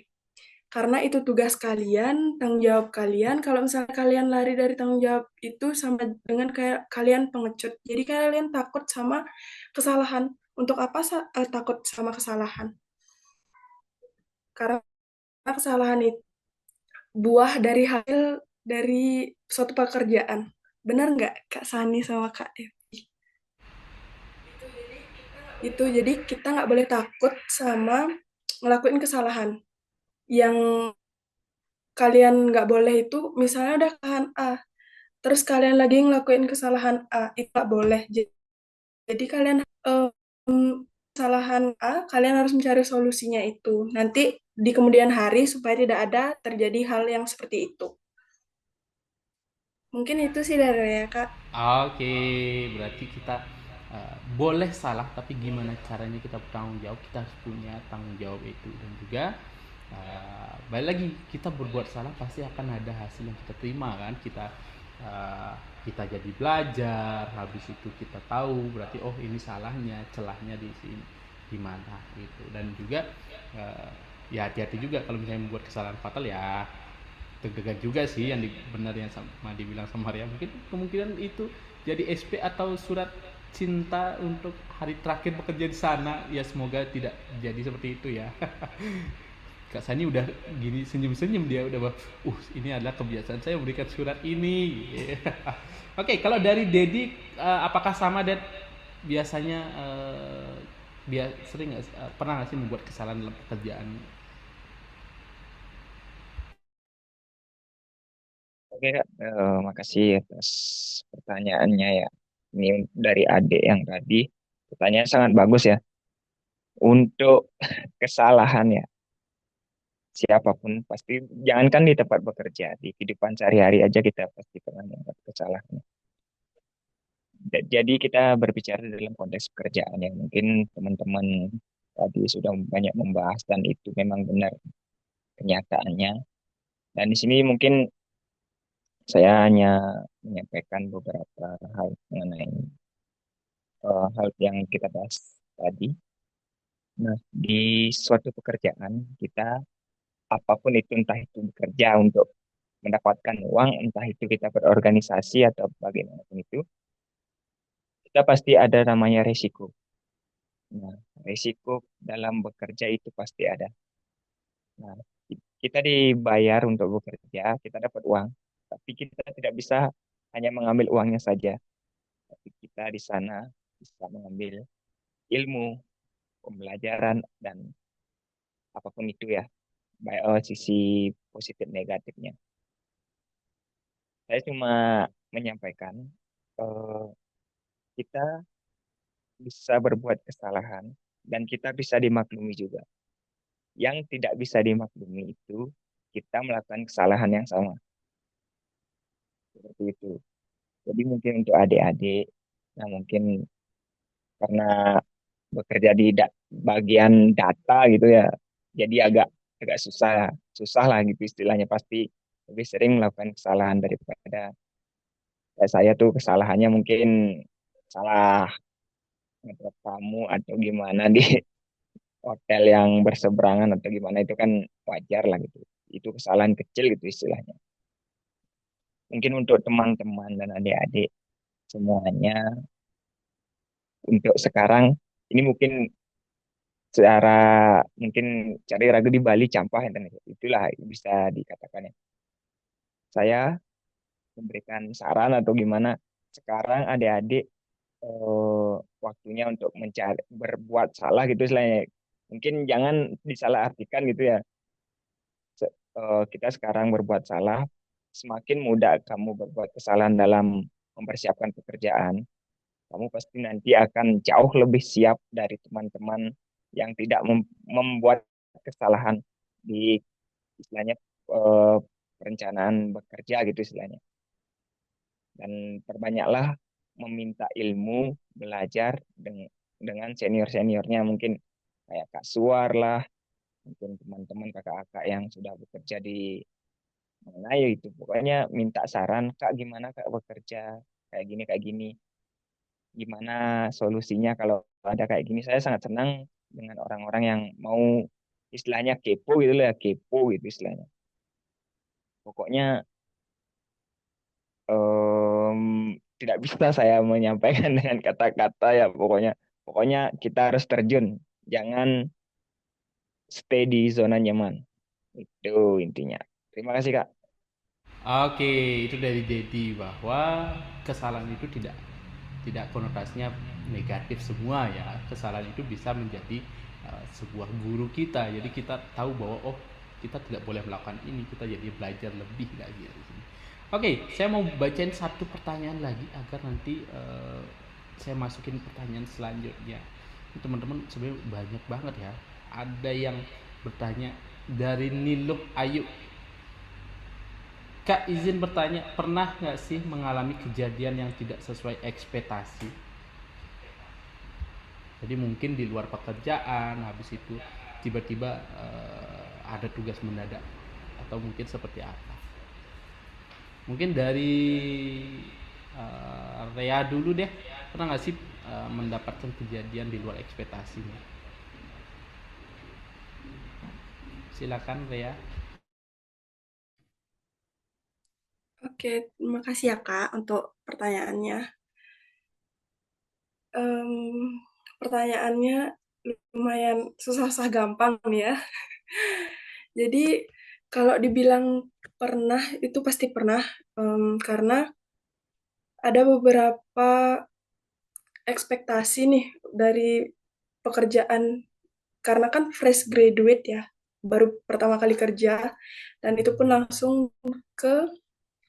Karena itu tugas kalian, tanggung jawab kalian. Kalau misalnya kalian lari dari tanggung jawab itu sama dengan kayak kalian pengecut. Jadi kalian takut sama kesalahan. Untuk apa takut sama kesalahan? Karena kesalahan itu buah dari hasil dari suatu pekerjaan. Benar nggak Kak Sani sama Kak Evi? Itu jadi kita nggak boleh takut sama ngelakuin kesalahan. Yang kalian nggak boleh itu misalnya udah kesalahan A, terus kalian lagi ngelakuin kesalahan A, itu nggak boleh. Jadi kalian kesalahan A, kalian harus mencari solusinya itu. Nanti di kemudian hari supaya tidak ada terjadi hal yang seperti itu. Mungkin itu sih dari ya Kak. Oke, berarti kita boleh salah, tapi gimana caranya kita bertanggung jawab, kita harus punya tanggung jawab itu. Dan juga balik lagi, kita berbuat salah pasti akan ada hasil yang kita terima kan. Kita jadi belajar, habis itu kita tahu berarti oh ini salahnya, celahnya di sini di mana gitu. Dan juga ya hati-hati juga kalau misalnya membuat kesalahan fatal, ya deg-degan juga sih yang benar yang sama dibilang sama Maria. Mungkin kemungkinan itu jadi SP atau surat cinta untuk hari terakhir bekerja di sana. Ya semoga tidak jadi seperti itu ya. Kak Sani udah gini senyum-senyum, dia udah ini adalah kebiasaan saya memberikan surat ini. Oke, kalau dari Dedi apakah sama Ded? Biasanya sering nggak pernah nggak sih membuat kesalahan dalam pekerjaan? Oke Kak, makasih atas pertanyaannya ya. Ini dari adik yang tadi, pertanyaan sangat bagus ya. Untuk kesalahan ya, siapapun pasti, jangankan di tempat bekerja, di kehidupan sehari-hari aja kita pasti pernah membuat kesalahan. Jadi kita berbicara dalam konteks pekerjaan yang mungkin teman-teman tadi sudah banyak membahas dan itu memang benar kenyataannya. Dan di sini mungkin saya hanya menyampaikan beberapa hal mengenai hal yang kita bahas tadi. Nah, di suatu pekerjaan kita apapun itu, entah itu bekerja untuk mendapatkan uang, entah itu kita berorganisasi atau bagaimanapun itu, kita pasti ada namanya resiko. Nah, resiko dalam bekerja itu pasti ada. Nah, kita dibayar untuk bekerja, kita dapat uang, tapi kita tidak bisa hanya mengambil uangnya saja. Tapi kita di sana bisa mengambil ilmu, pembelajaran, dan apapun itu ya, baik sisi positif negatifnya. Saya cuma menyampaikan eh, kita bisa berbuat kesalahan dan kita bisa dimaklumi juga. Yang tidak bisa dimaklumi itu kita melakukan kesalahan yang sama. Seperti itu. Jadi mungkin untuk adik-adik, nah mungkin karena bekerja di bagian data gitu ya, jadi agak agak susah lah gitu istilahnya, pasti lebih sering melakukan kesalahan daripada saya tuh kesalahannya mungkin salah ngedrop kamu atau gimana di hotel yang berseberangan atau gimana, itu kan wajar lah gitu. Itu kesalahan kecil gitu istilahnya. Mungkin untuk teman-teman dan adik-adik semuanya, untuk sekarang ini mungkin secara mungkin cari ragu di Bali campah internet, itulah bisa dikatakan ya. Saya memberikan saran atau gimana. Sekarang adik-adik waktunya untuk mencari berbuat salah gitu istilahnya. Mungkin jangan disalahartikan gitu ya. Kita sekarang berbuat salah, semakin mudah kamu berbuat kesalahan dalam mempersiapkan pekerjaan, kamu pasti nanti akan jauh lebih siap dari teman-teman yang tidak membuat kesalahan di istilahnya eh, perencanaan bekerja gitu istilahnya. Dan perbanyaklah meminta ilmu, belajar dengan senior-seniornya mungkin kayak Kak Suar lah, mungkin teman-teman kakak-kakak yang sudah bekerja di mana ya itu. Pokoknya minta saran, Kak gimana Kak bekerja kayak gini, gimana solusinya kalau ada kayak gini. Saya sangat senang dengan orang-orang yang mau istilahnya kepo gitu lah, kepo gitu istilahnya. Pokoknya em, tidak bisa saya menyampaikan dengan kata-kata ya pokoknya pokoknya kita harus terjun, jangan stay di zona nyaman. Itu intinya. Terima kasih Kak. Oke, itu dari Dedi bahwa kesalahan itu tidak konotasinya negatif semua ya. Kesalahan itu bisa menjadi sebuah guru kita. Jadi kita tahu bahwa oh kita tidak boleh melakukan ini, kita jadi belajar lebih lagi dari sini. Oke, saya mau bacain satu pertanyaan lagi agar nanti saya masukin pertanyaan selanjutnya. Teman-teman sebenarnya banyak banget ya. Ada yang bertanya dari Niluh Ayu. Kak, izin bertanya, pernah nggak sih mengalami kejadian yang tidak sesuai ekspektasi? Jadi mungkin di luar pekerjaan, habis itu tiba-tiba ada tugas mendadak atau mungkin seperti apa? Mungkin dari Rea dulu deh, pernah nggak sih mendapatkan kejadian di luar ekspektasinya? Silakan Rea. Oke, terima kasih ya Kak untuk pertanyaannya. Pertanyaannya lumayan susah-susah gampang nih ya. Jadi kalau dibilang pernah, itu pasti pernah, karena ada beberapa ekspektasi nih dari pekerjaan, karena kan fresh graduate ya, baru pertama kali kerja, dan itu pun langsung ke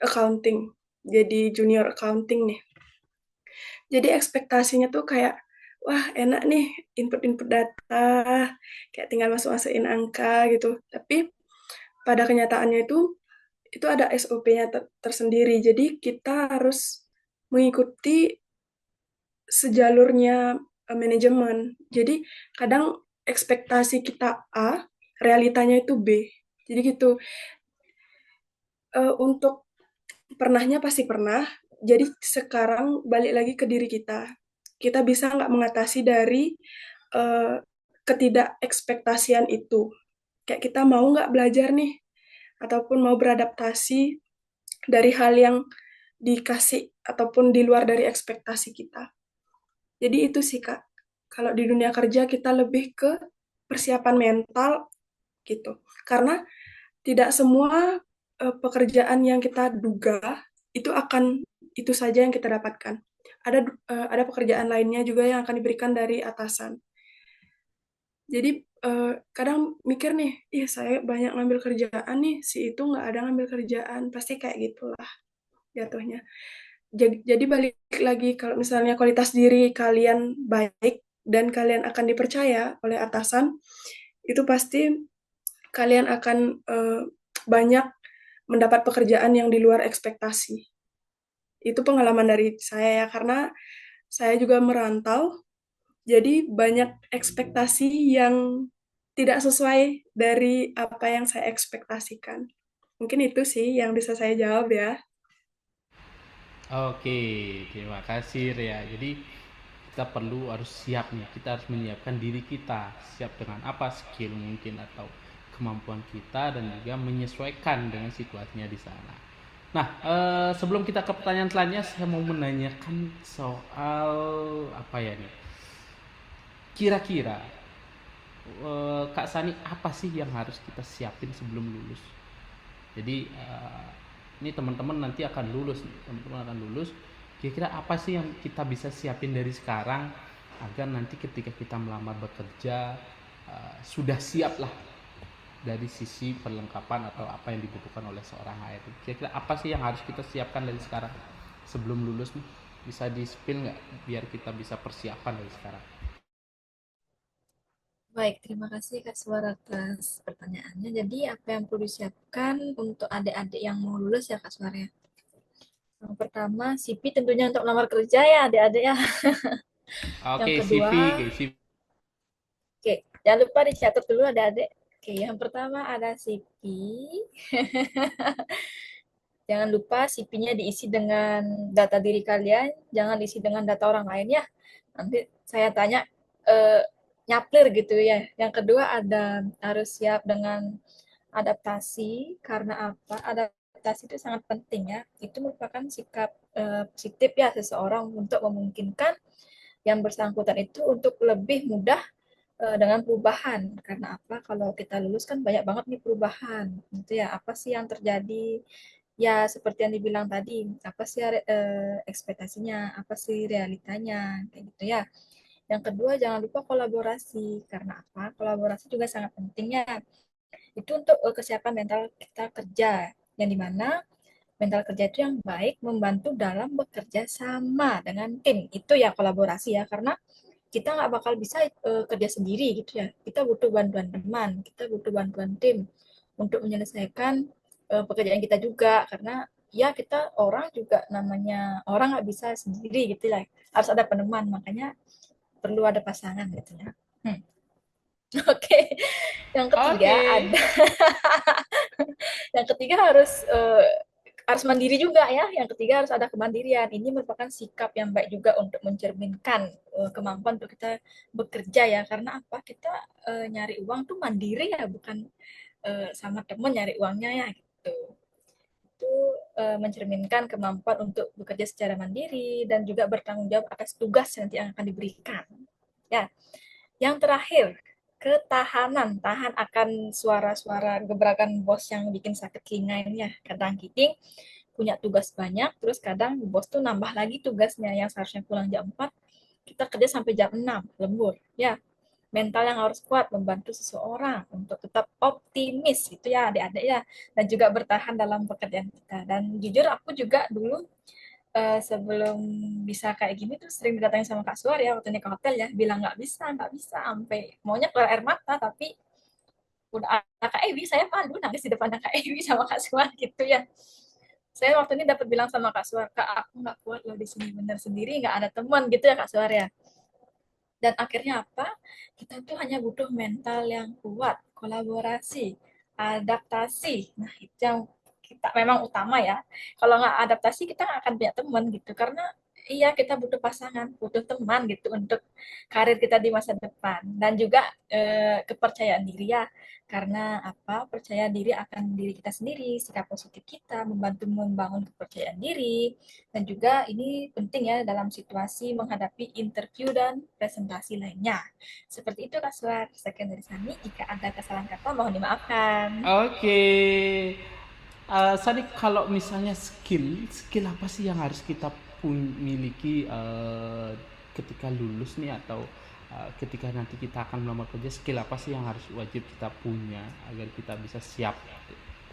accounting, jadi junior accounting nih. Jadi ekspektasinya tuh kayak, wah enak nih input-input data, kayak tinggal masuk-masukin angka gitu. Tapi pada kenyataannya itu ada SOP-nya tersendiri. Jadi kita harus mengikuti sejalurnya manajemen. Jadi kadang ekspektasi kita A, realitanya itu B. Jadi gitu. Untuk pernahnya pasti pernah. Jadi sekarang balik lagi ke diri kita. Kita bisa nggak mengatasi dari ketidakekspektasian itu. Kayak kita mau nggak belajar nih, ataupun mau beradaptasi dari hal yang dikasih ataupun di luar dari ekspektasi kita. Jadi itu sih Kak. Kalau di dunia kerja kita lebih ke persiapan mental gitu. Karena tidak semua pekerjaan yang kita duga itu akan itu saja yang kita dapatkan. Ada pekerjaan lainnya juga yang akan diberikan dari atasan. Jadi kadang mikir nih, ih saya banyak ngambil kerjaan nih, si itu nggak ada ngambil kerjaan, pasti kayak gitulah jatuhnya. Jadi balik lagi, kalau misalnya kualitas diri kalian baik dan kalian akan dipercaya oleh atasan, itu pasti kalian akan banyak mendapat pekerjaan yang di luar ekspektasi. Itu pengalaman dari saya ya, karena saya juga merantau, jadi banyak ekspektasi yang tidak sesuai dari apa yang saya ekspektasikan. Mungkin itu sih yang bisa saya jawab ya. Oke, terima kasih Rea. Jadi kita harus siap nih. Kita harus menyiapkan diri kita, siap dengan apa skill mungkin atau kemampuan kita dan juga menyesuaikan dengan situasinya di sana. Nah, sebelum kita ke pertanyaan selanjutnya, saya mau menanyakan soal apa ya nih? Kira-kira Kak Sani apa sih yang harus kita siapin sebelum lulus? Jadi ini teman-teman nanti akan lulus, kira-kira apa sih yang kita bisa siapin dari sekarang agar nanti ketika kita melamar bekerja sudah siap lah dari sisi perlengkapan atau apa yang dibutuhkan oleh seorang HRD. Kira-kira apa sih yang harus kita siapkan dari sekarang sebelum lulus nih? Bisa di-spill nggak biar kita bisa persiapan dari sekarang? Baik, terima kasih Kak Suara atas pertanyaannya. Jadi apa yang perlu disiapkan untuk adik-adik yang mau lulus ya Kak Suara ya? Yang pertama, CV tentunya untuk melamar kerja ya adik-adik ya. Yang Oke, kedua, CV. oke, jangan lupa dicatat dulu adik-adik. Oke, yang pertama ada CV. Jangan lupa CV-nya diisi dengan data diri kalian, jangan diisi dengan data orang lain ya. Nanti saya tanya nyaplir gitu ya. Yang kedua ada harus siap dengan adaptasi. Karena apa? Adaptasi itu sangat penting ya. Itu merupakan sikap positif ya seseorang untuk memungkinkan yang bersangkutan itu untuk lebih mudah dengan perubahan. Karena apa? Kalau kita lulus kan banyak banget nih perubahan. Gitu ya. Apa sih yang terjadi? Ya, seperti yang dibilang tadi, apa sih ekspektasinya, apa sih realitanya, kayak gitu ya. Yang kedua, jangan lupa kolaborasi. Karena apa? Kolaborasi juga sangat penting ya. Itu untuk kesiapan mental kita kerja. Yang dimana mental kerja itu yang baik membantu dalam bekerja sama dengan tim. Itu ya kolaborasi ya, karena kita nggak bakal bisa kerja sendiri gitu ya. Kita butuh bantuan teman, kita butuh bantuan tim untuk menyelesaikan pekerjaan kita juga. Karena ya kita orang juga namanya orang nggak bisa sendiri gitu lah. Harus ada peneman, makanya perlu ada pasangan gitu ya. Oke, yang ketiga Oke. ada yang ketiga harus mandiri juga ya. Yang ketiga harus ada kemandirian. Ini merupakan sikap yang baik juga untuk mencerminkan kemampuan untuk kita bekerja ya. Karena apa? Kita nyari uang tuh mandiri ya, bukan sama temen nyari uangnya ya gitu. Itu mencerminkan kemampuan untuk bekerja secara mandiri dan juga bertanggung jawab atas tugas nanti yang akan diberikan. Ya, yang terakhir, ketahanan, tahan akan suara-suara gebrakan bos yang bikin sakit telinga ini ya. Kadang kiting punya tugas banyak, terus kadang bos tuh nambah lagi tugasnya yang seharusnya pulang jam 4, kita kerja sampai jam 6, lembur. Ya, mental yang harus kuat membantu seseorang untuk tetap optimis itu ya adik-adik ya, dan juga bertahan dalam pekerjaan kita. Dan jujur aku juga dulu sebelum bisa kayak gini tuh sering didatangin sama Kak Suar ya waktu ini ke hotel ya, bilang nggak bisa, sampai maunya keluar air mata, tapi udah ada Kak Ewi, saya malu nangis di depan Kak Ewi sama Kak Suar gitu ya. Saya waktu ini dapat bilang sama Kak Suar, Kak aku nggak kuat loh di sini, bener sendiri nggak ada teman gitu ya Kak Suar ya. Dan akhirnya apa? Kita tuh hanya butuh mental yang kuat, kolaborasi, adaptasi. Nah, itu yang kita memang utama ya. Kalau nggak adaptasi, kita nggak akan punya teman gitu. Karena iya kita butuh pasangan, butuh teman gitu untuk karir kita di masa depan. Dan juga kepercayaan diri ya. Karena apa? Percaya diri akan diri kita sendiri, sikap positif kita, membantu membangun kepercayaan diri, dan juga ini penting ya dalam situasi menghadapi interview dan presentasi lainnya. Seperti itu Kak Suar. Sekian dari Sani. Jika ada kesalahan kata mohon dimaafkan. Oke. Sani, kalau misalnya skill apa sih yang harus kita miliki ketika lulus nih, atau ketika nanti kita akan melamar kerja, skill apa sih yang harus wajib kita punya agar kita bisa siap?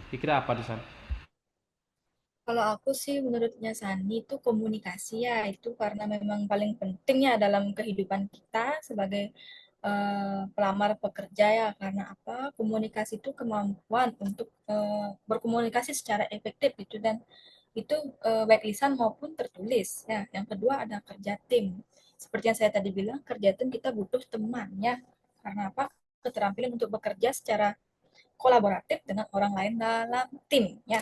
Kira-kira apa di sana? Kalau aku sih menurutnya Sani itu komunikasi ya, itu karena memang paling penting ya dalam kehidupan kita sebagai pelamar pekerja ya. Karena apa? Komunikasi itu kemampuan untuk berkomunikasi secara efektif gitu, dan itu baik lisan maupun tertulis ya. Yang kedua ada kerja tim. Seperti yang saya tadi bilang, kerja tim kita butuh teman ya. Karena apa? Keterampilan untuk bekerja secara kolaboratif dengan orang lain dalam tim ya.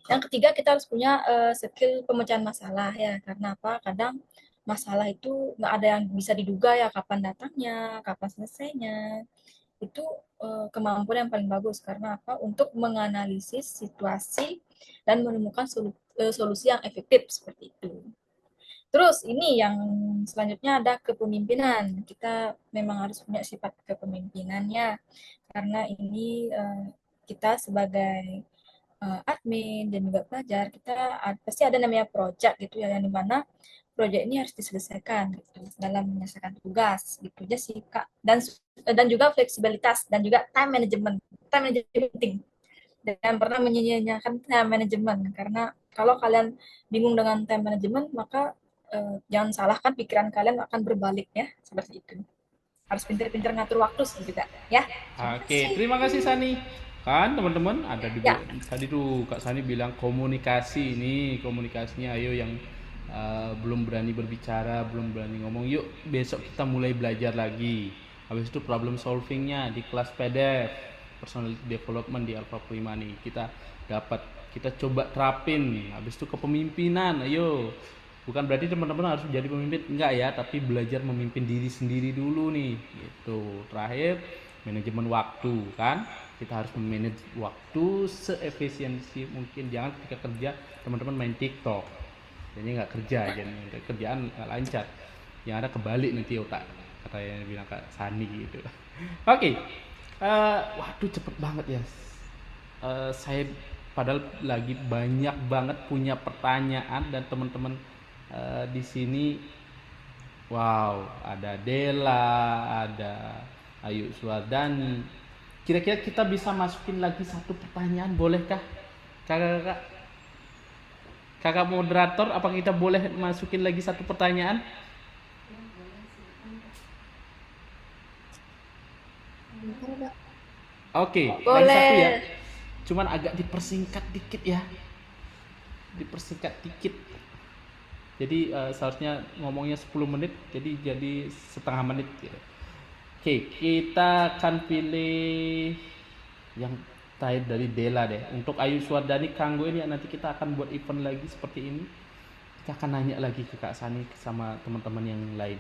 Yang ketiga kita harus punya skill pemecahan masalah ya. Karena apa? Kadang masalah itu nggak ada yang bisa diduga ya, kapan datangnya, kapan selesainya. Itu kemampuan yang paling bagus. Karena apa? Untuk menganalisis situasi dan menemukan solusi yang efektif seperti itu. Terus ini yang selanjutnya ada kepemimpinan. Kita memang harus punya sifat kepemimpinannya, karena ini kita sebagai admin dan juga pelajar, kita pasti ada namanya project gitu ya, yang dimana project ini harus diselesaikan gitu dalam menyelesaikan tugas gitu aja sih Kak. Dan juga fleksibilitas dan juga time management. Time management penting. Dan pernah menyia-nyiakan time management, karena kalau kalian bingung dengan time management, maka jangan salahkan pikiran kalian akan berbalik ya, seperti itu. Harus pintar-pintar ngatur waktu sih juga ya. Oke, terima kasih Sani. Kan teman-teman ada di Ya. tadi tuh Kak Sani bilang komunikasi ini, komunikasinya ayo yang belum berani berbicara, belum berani ngomong, yuk besok kita mulai belajar lagi. Habis itu problem solvingnya di kelas PDF, personality development di Alpha Prima nih kita coba terapin. Habis itu kepemimpinan, ayo. Bukan berarti teman-teman harus jadi pemimpin, enggak ya, tapi belajar memimpin diri sendiri dulu nih, gitu. Terakhir, manajemen waktu kan, kita harus memanage waktu seefisiensi mungkin. Jangan ketika kerja teman-teman main TikTok, jadi nggak kerja, jadi kerjaan nggak lancar, yang ada kebalik nanti otak, kata yang bilang Kak Sani gitu. Oke. Waduh cepet banget ya. Saya padahal lagi banyak banget punya pertanyaan, dan teman-teman di sini, wow, ada Dela, ada Ayu Suardani. Kira-kira kita bisa masukin lagi satu pertanyaan, bolehkah kakak moderator? Apa kita boleh masukin lagi satu pertanyaan? Oke, lagi satu ya, cuman agak dipersingkat dikit ya, jadi seharusnya ngomongnya 10 menit, jadi setengah menit gitu. Oke, kita akan pilih yang terakhir dari Dela deh. Untuk Ayu Suardani Kanggo ini nanti kita akan buat event lagi seperti ini. Kita akan nanya lagi ke Kak Sani sama teman-teman yang lain.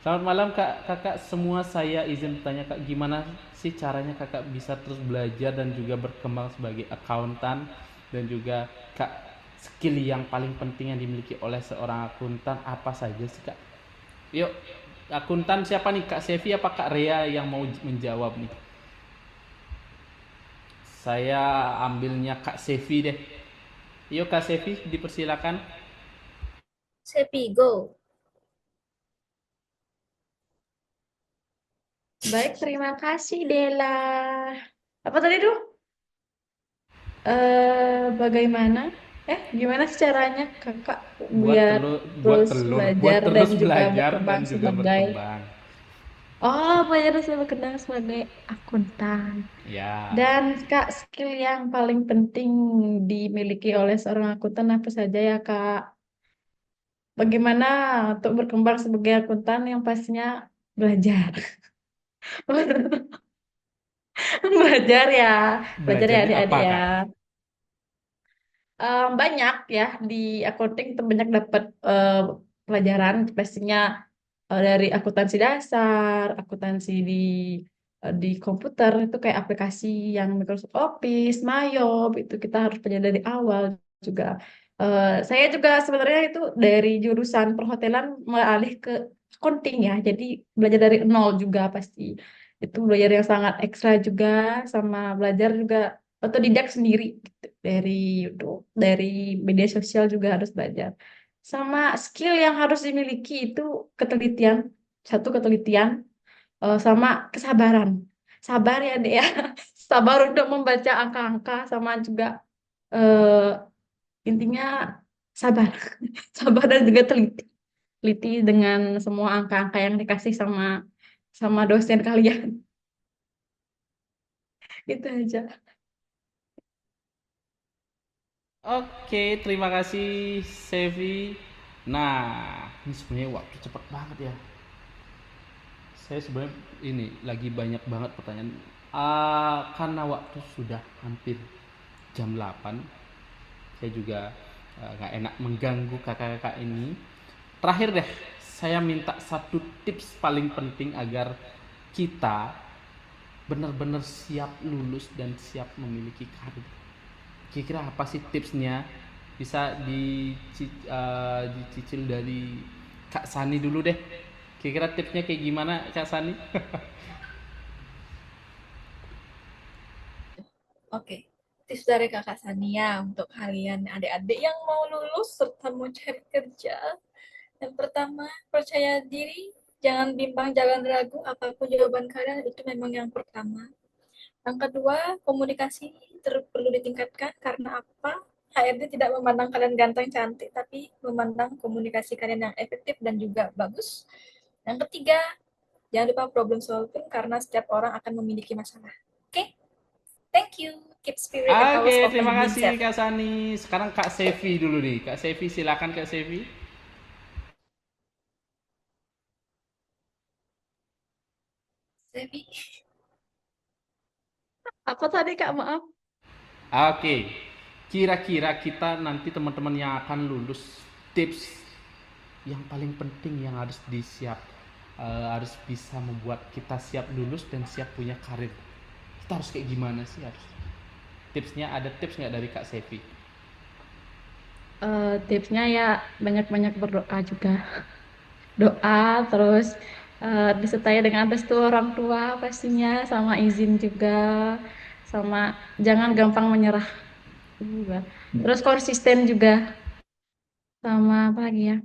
Selamat malam kakak semua, saya izin bertanya Kak, gimana sih caranya kakak bisa terus belajar dan juga berkembang sebagai akuntan, dan juga Kak, skill yang paling penting yang dimiliki oleh seorang akuntan apa saja sih Kak? Yuk, akuntan siapa nih, Kak Sevi apa Kak Rea yang mau menjawab nih? Saya ambilnya Kak Sevi deh. Yuk Kak Sevi, dipersilakan. Sepi, go. Baik, terima kasih Dela. Apa tadi tuh? Bagaimana? Gimana sih caranya kakak biar terus belajar dan juga berkembang sebagai belajar terus berkembang sebagai akuntan. Ya. Dan Kak, skill yang paling penting dimiliki oleh seorang akuntan apa saja ya Kak? Bagaimana untuk berkembang sebagai akuntan? Yang pastinya belajar. Belajar ya Belajarnya apa adik-adik ya. Kak? Banyak ya di accounting itu banyak dapat pelajaran pastinya dari akuntansi dasar, akuntansi di komputer itu kayak aplikasi yang Microsoft Office, Mayob itu kita harus pelajari dari awal juga. Saya juga sebenarnya itu dari jurusan perhotelan mengalih ke accounting ya, jadi belajar dari nol juga pasti. Itu belajar yang sangat ekstra juga, sama belajar juga otodidak sendiri gitu. Dari YouTube, dari media sosial juga harus belajar. Sama skill yang harus dimiliki itu ketelitian, satu ketelitian, sama kesabaran. Sabar ya deh ya, sabar untuk membaca angka-angka, sama juga eh, intinya sabar, sabar dan juga teliti, teliti dengan semua angka-angka yang dikasih sama sama dosen kalian. Itu aja. Oke, terima kasih Sevi. Nah, ini sebenarnya waktu cepet banget ya. Saya sebenarnya ini lagi banyak banget pertanyaan. Karena waktu sudah hampir jam 8, saya juga nggak enak mengganggu kakak-kakak ini. Terakhir deh, saya minta satu tips paling penting agar kita benar-benar siap lulus dan siap memiliki karir. Kira-kira apa sih tipsnya? Bisa dicicil dari Kak Sani dulu deh. Kira-kira tipsnya kayak gimana Kak Sani? Oke. tips dari Kakak Sania untuk kalian adik-adik yang mau lulus serta mau cari kerja. Yang pertama, percaya diri, jangan bimbang, jangan ragu, apapun jawaban kalian itu memang yang pertama. Yang kedua, komunikasi perlu ditingkatkan karena apa? HRD tidak memandang kalian ganteng cantik, tapi memandang komunikasi kalian yang efektif dan juga bagus. Yang ketiga, jangan lupa problem solving karena setiap orang akan memiliki masalah. Oke? Thank you. Keep spirit and always Oke, open terima kasih mindset. Kak Sani. Sekarang Kak Sevi dulu nih. Kak Sevi, silakan Kak Sevi. Sevi. Apa tadi Kak? Maaf. Oke, kira-kira kita nanti teman-teman yang akan lulus, tips yang paling penting yang harus harus bisa membuat kita siap lulus dan siap punya karir. Kita harus kayak gimana sih harus? Tipsnya ada tips nggak dari Kak Sevi? Tipsnya ya banyak-banyak berdoa juga. Doa terus disertai dengan restu orang tua pastinya, sama izin juga, sama jangan gampang menyerah juga. Terus konsisten juga, sama apa lagi ya?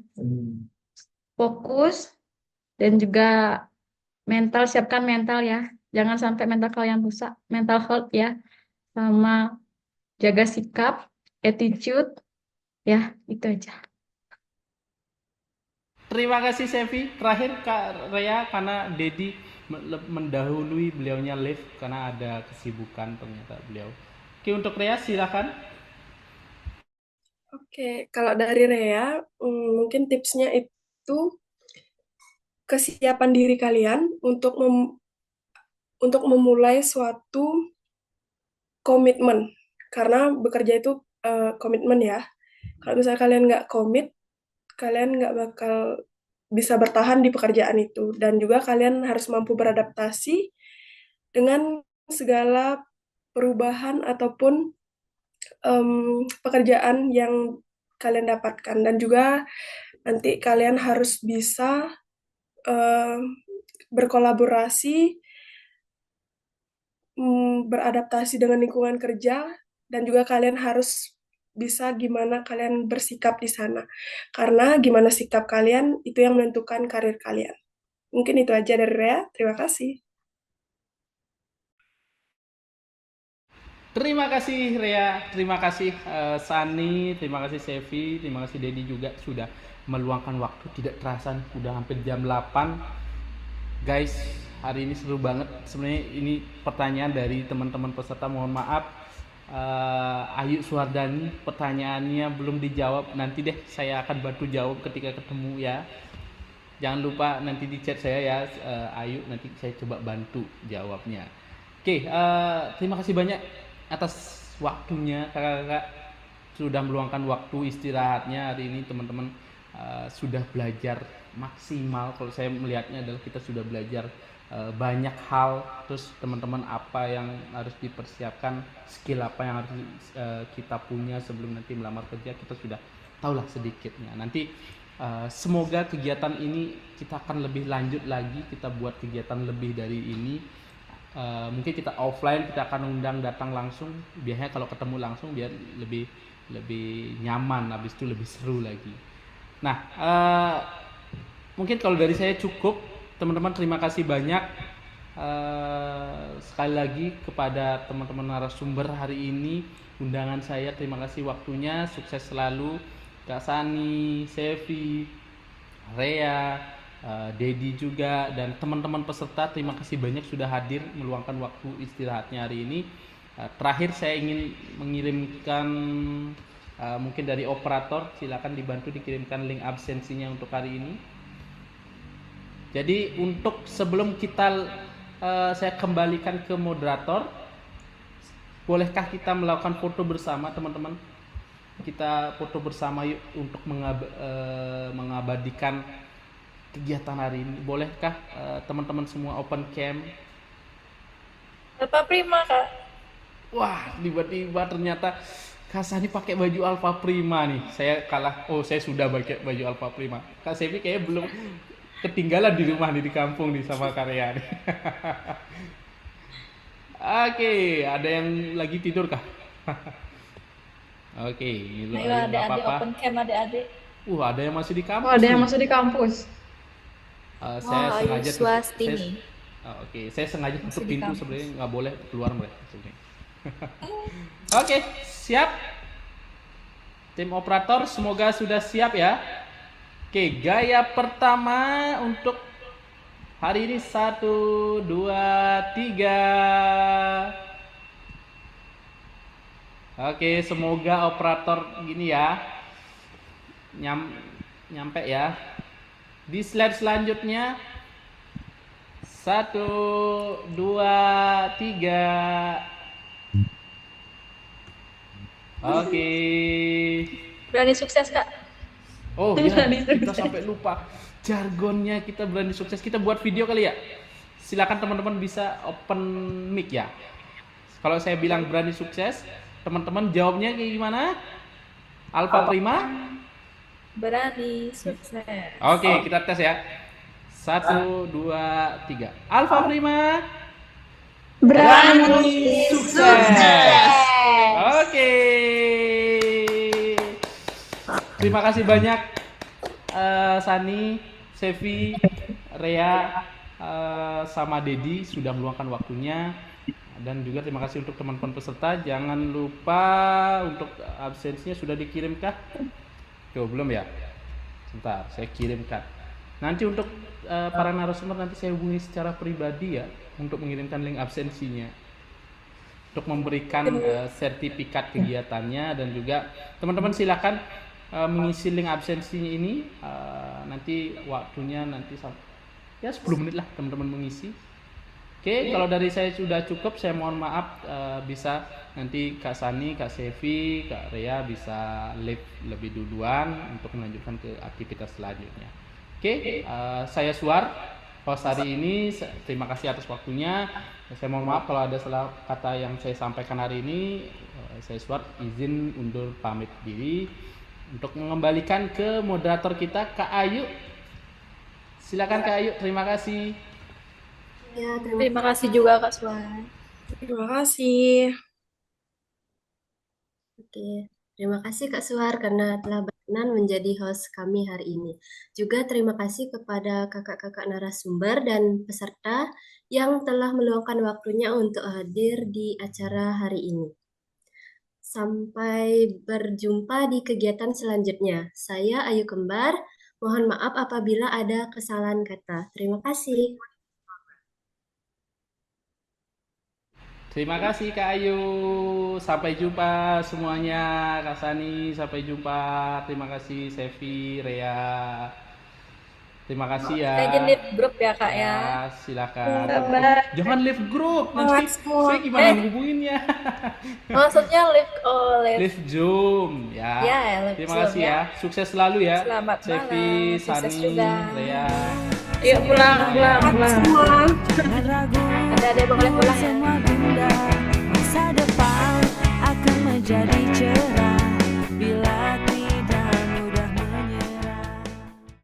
Fokus dan juga mental, siapkan mental ya. Jangan sampai mental kalian rusak, mental health ya. Sama jaga sikap, attitude ya, itu aja. Terima kasih Sevi. Terakhir Kak Rea karena Dedi mendahului beliaunya live karena ada kesibukan ternyata beliau. Oke, untuk Rea silakan. Oke, kalau dari Rea, mungkin tipsnya itu kesiapan diri kalian untuk memulai suatu komitmen. Karena bekerja itu komitmen ya. Kalau misalnya kalian nggak komit, kalian nggak bakal bisa bertahan di pekerjaan itu. Dan juga kalian harus mampu beradaptasi dengan segala perubahan ataupun pekerjaan yang kalian dapatkan. Dan juga nanti kalian harus bisa berkolaborasi, beradaptasi dengan lingkungan kerja, dan juga kalian harus bisa gimana kalian bersikap di sana. Karena gimana sikap kalian itu yang menentukan karir kalian. Mungkin itu aja dari Rea. Terima kasih. Terima kasih Rea, terima kasih Sani, terima kasih Sevi, terima kasih Dedi juga sudah meluangkan waktu. Tidak terasa udah hampir jam 8. Guys, hari ini seru banget. Sebenarnya ini pertanyaan dari teman-teman peserta, mohon maaf. Ayu Suwardani, pertanyaannya belum dijawab. Nanti deh saya akan bantu jawab ketika ketemu ya. Jangan lupa nanti di chat saya ya, Ayu, nanti saya coba bantu jawabnya. Oke, terima kasih banyak atas waktunya kakak-kakak, sudah meluangkan waktu istirahatnya hari ini. Teman-teman sudah belajar maksimal. Kalau saya melihatnya adalah kita sudah belajar banyak hal. Terus teman-teman apa yang harus dipersiapkan, skill apa yang harus kita punya sebelum nanti melamar kerja, kita sudah tahulah sedikitnya. Nanti semoga kegiatan ini kita akan lebih lanjut lagi, kita buat kegiatan lebih dari ini. Mungkin kita offline, kita akan undang datang langsung. Biasanya kalau ketemu langsung biar lebih nyaman, habis itu lebih seru lagi. Nah, mungkin kalau dari saya cukup. Teman-teman terima kasih banyak sekali lagi kepada teman-teman narasumber hari ini, undangan saya. Terima kasih waktunya, sukses selalu Kak Sani, Sevi, Rea, Dedi juga, dan teman-teman peserta. Terima kasih banyak sudah hadir meluangkan waktu istirahatnya hari ini. Terakhir saya ingin mengirimkan mungkin dari operator, silakan dibantu dikirimkan link absensinya untuk hari ini. Jadi untuk sebelum kita saya kembalikan ke moderator, bolehkah kita melakukan foto bersama teman-teman? Kita foto bersama yuk untuk mengabadikan kegiatan hari ini. Bolehkah teman-teman semua open cam? Alpha Prima, Kak. Wah, tiba-tiba ternyata Kak Sani pakai baju Alpha Prima nih. Saya kalah. Oh, saya sudah pakai baju Alpha Prima. Kak Sevi kayaknya belum, ketinggalan di rumah nih, di kampung nih sama karya nih. Oke, ada yang lagi tidur kah? Oke, Milo, Ayo ayo nggak adik-adik apa-apa. open cam adik-adik. Ada yang masih di Oh, kampus ada yang nih. masuk di kampus. Saya Ayu sengaja tutup. Swastini. Oke, saya sengaja Masih tutup di pintu kampus. sebenarnya nggak boleh keluar mereka sebenarnya. Oke, siap. Tim operator semoga sudah siap ya. Oke, gaya pertama untuk hari ini 1, 2, 3. Oke, semoga operator gini ya. Nyampe ya. Di slide selanjutnya 1, 2, 3. Oke. Berani sukses Kak. Oh ya, Berani kita sukses. sampai lupa jargonnya. Kita berani sukses. Kita buat video kali ya. Silakan teman-teman bisa open mic ya. Kalau saya bilang berani sukses, teman-teman jawabnya kayak gimana? Alpha Prima? Berani sukses. Oke, kita tes ya. 1, 2, 3. Alpha Prima berani sukses. Oke. Terima kasih banyak Sani, Sevi, Rea, sama Dedi sudah meluangkan waktunya. Dan juga terima kasih untuk teman-teman peserta. Jangan lupa untuk absensinya sudah dikirimkah? Belum ya? Sebentar, saya kirimkan. Nanti untuk para narasumber nanti saya hubungi secara pribadi ya untuk mengirimkan link absensinya. Untuk memberikan sertifikat kegiatannya, dan juga teman-teman silakan mengisi link absensinya ini. Nanti waktunya nanti ya 10 menit lah teman-teman mengisi. Oke, kalau dari saya sudah cukup. Saya mohon maaf, bisa nanti Kak Sani, Kak Sevi, Kak Rea bisa live lebih duluan untuk melanjutkan ke aktivitas selanjutnya. Oke, saya Suar, host hari ini. Terima kasih atas waktunya. Saya mohon maaf kalau ada salah kata yang saya sampaikan hari ini. Saya Suar izin undur pamit diri untuk mengembalikan ke moderator kita, Kak Ayu. Silakan Kak Ayu, terima kasih. Ya, Terima kasih juga Kak Suar. Terima kasih. Oke, terima kasih Kak Suar karena telah berkenan menjadi host kami hari ini. Juga terima kasih kepada kakak-kakak narasumber dan peserta yang telah meluangkan waktunya untuk hadir di acara hari ini. Sampai berjumpa di kegiatan selanjutnya. Saya Ayu Kembar. Mohon maaf apabila ada kesalahan kata. Terima kasih. Terima kasih Kak Ayu. Sampai jumpa semuanya. Kak Sani, sampai jumpa. Terima kasih Sevi, Rea. Terima kasih ya. Kita izin live grup ya Kak ya. Silakan. Bye-bye. Jangan live grup, nanti saya gimana hubunginnya? Maksudnya live Live Zoom ya. Ya, live Terima Zoom, kasih ya. ya. Sukses selalu ya. Selamat Sevi, malam. Sukses Sani, juga. Rea. Yuk pulang. Semua. Ada boleh pulang ya. Semua benda masa depan akan menjadi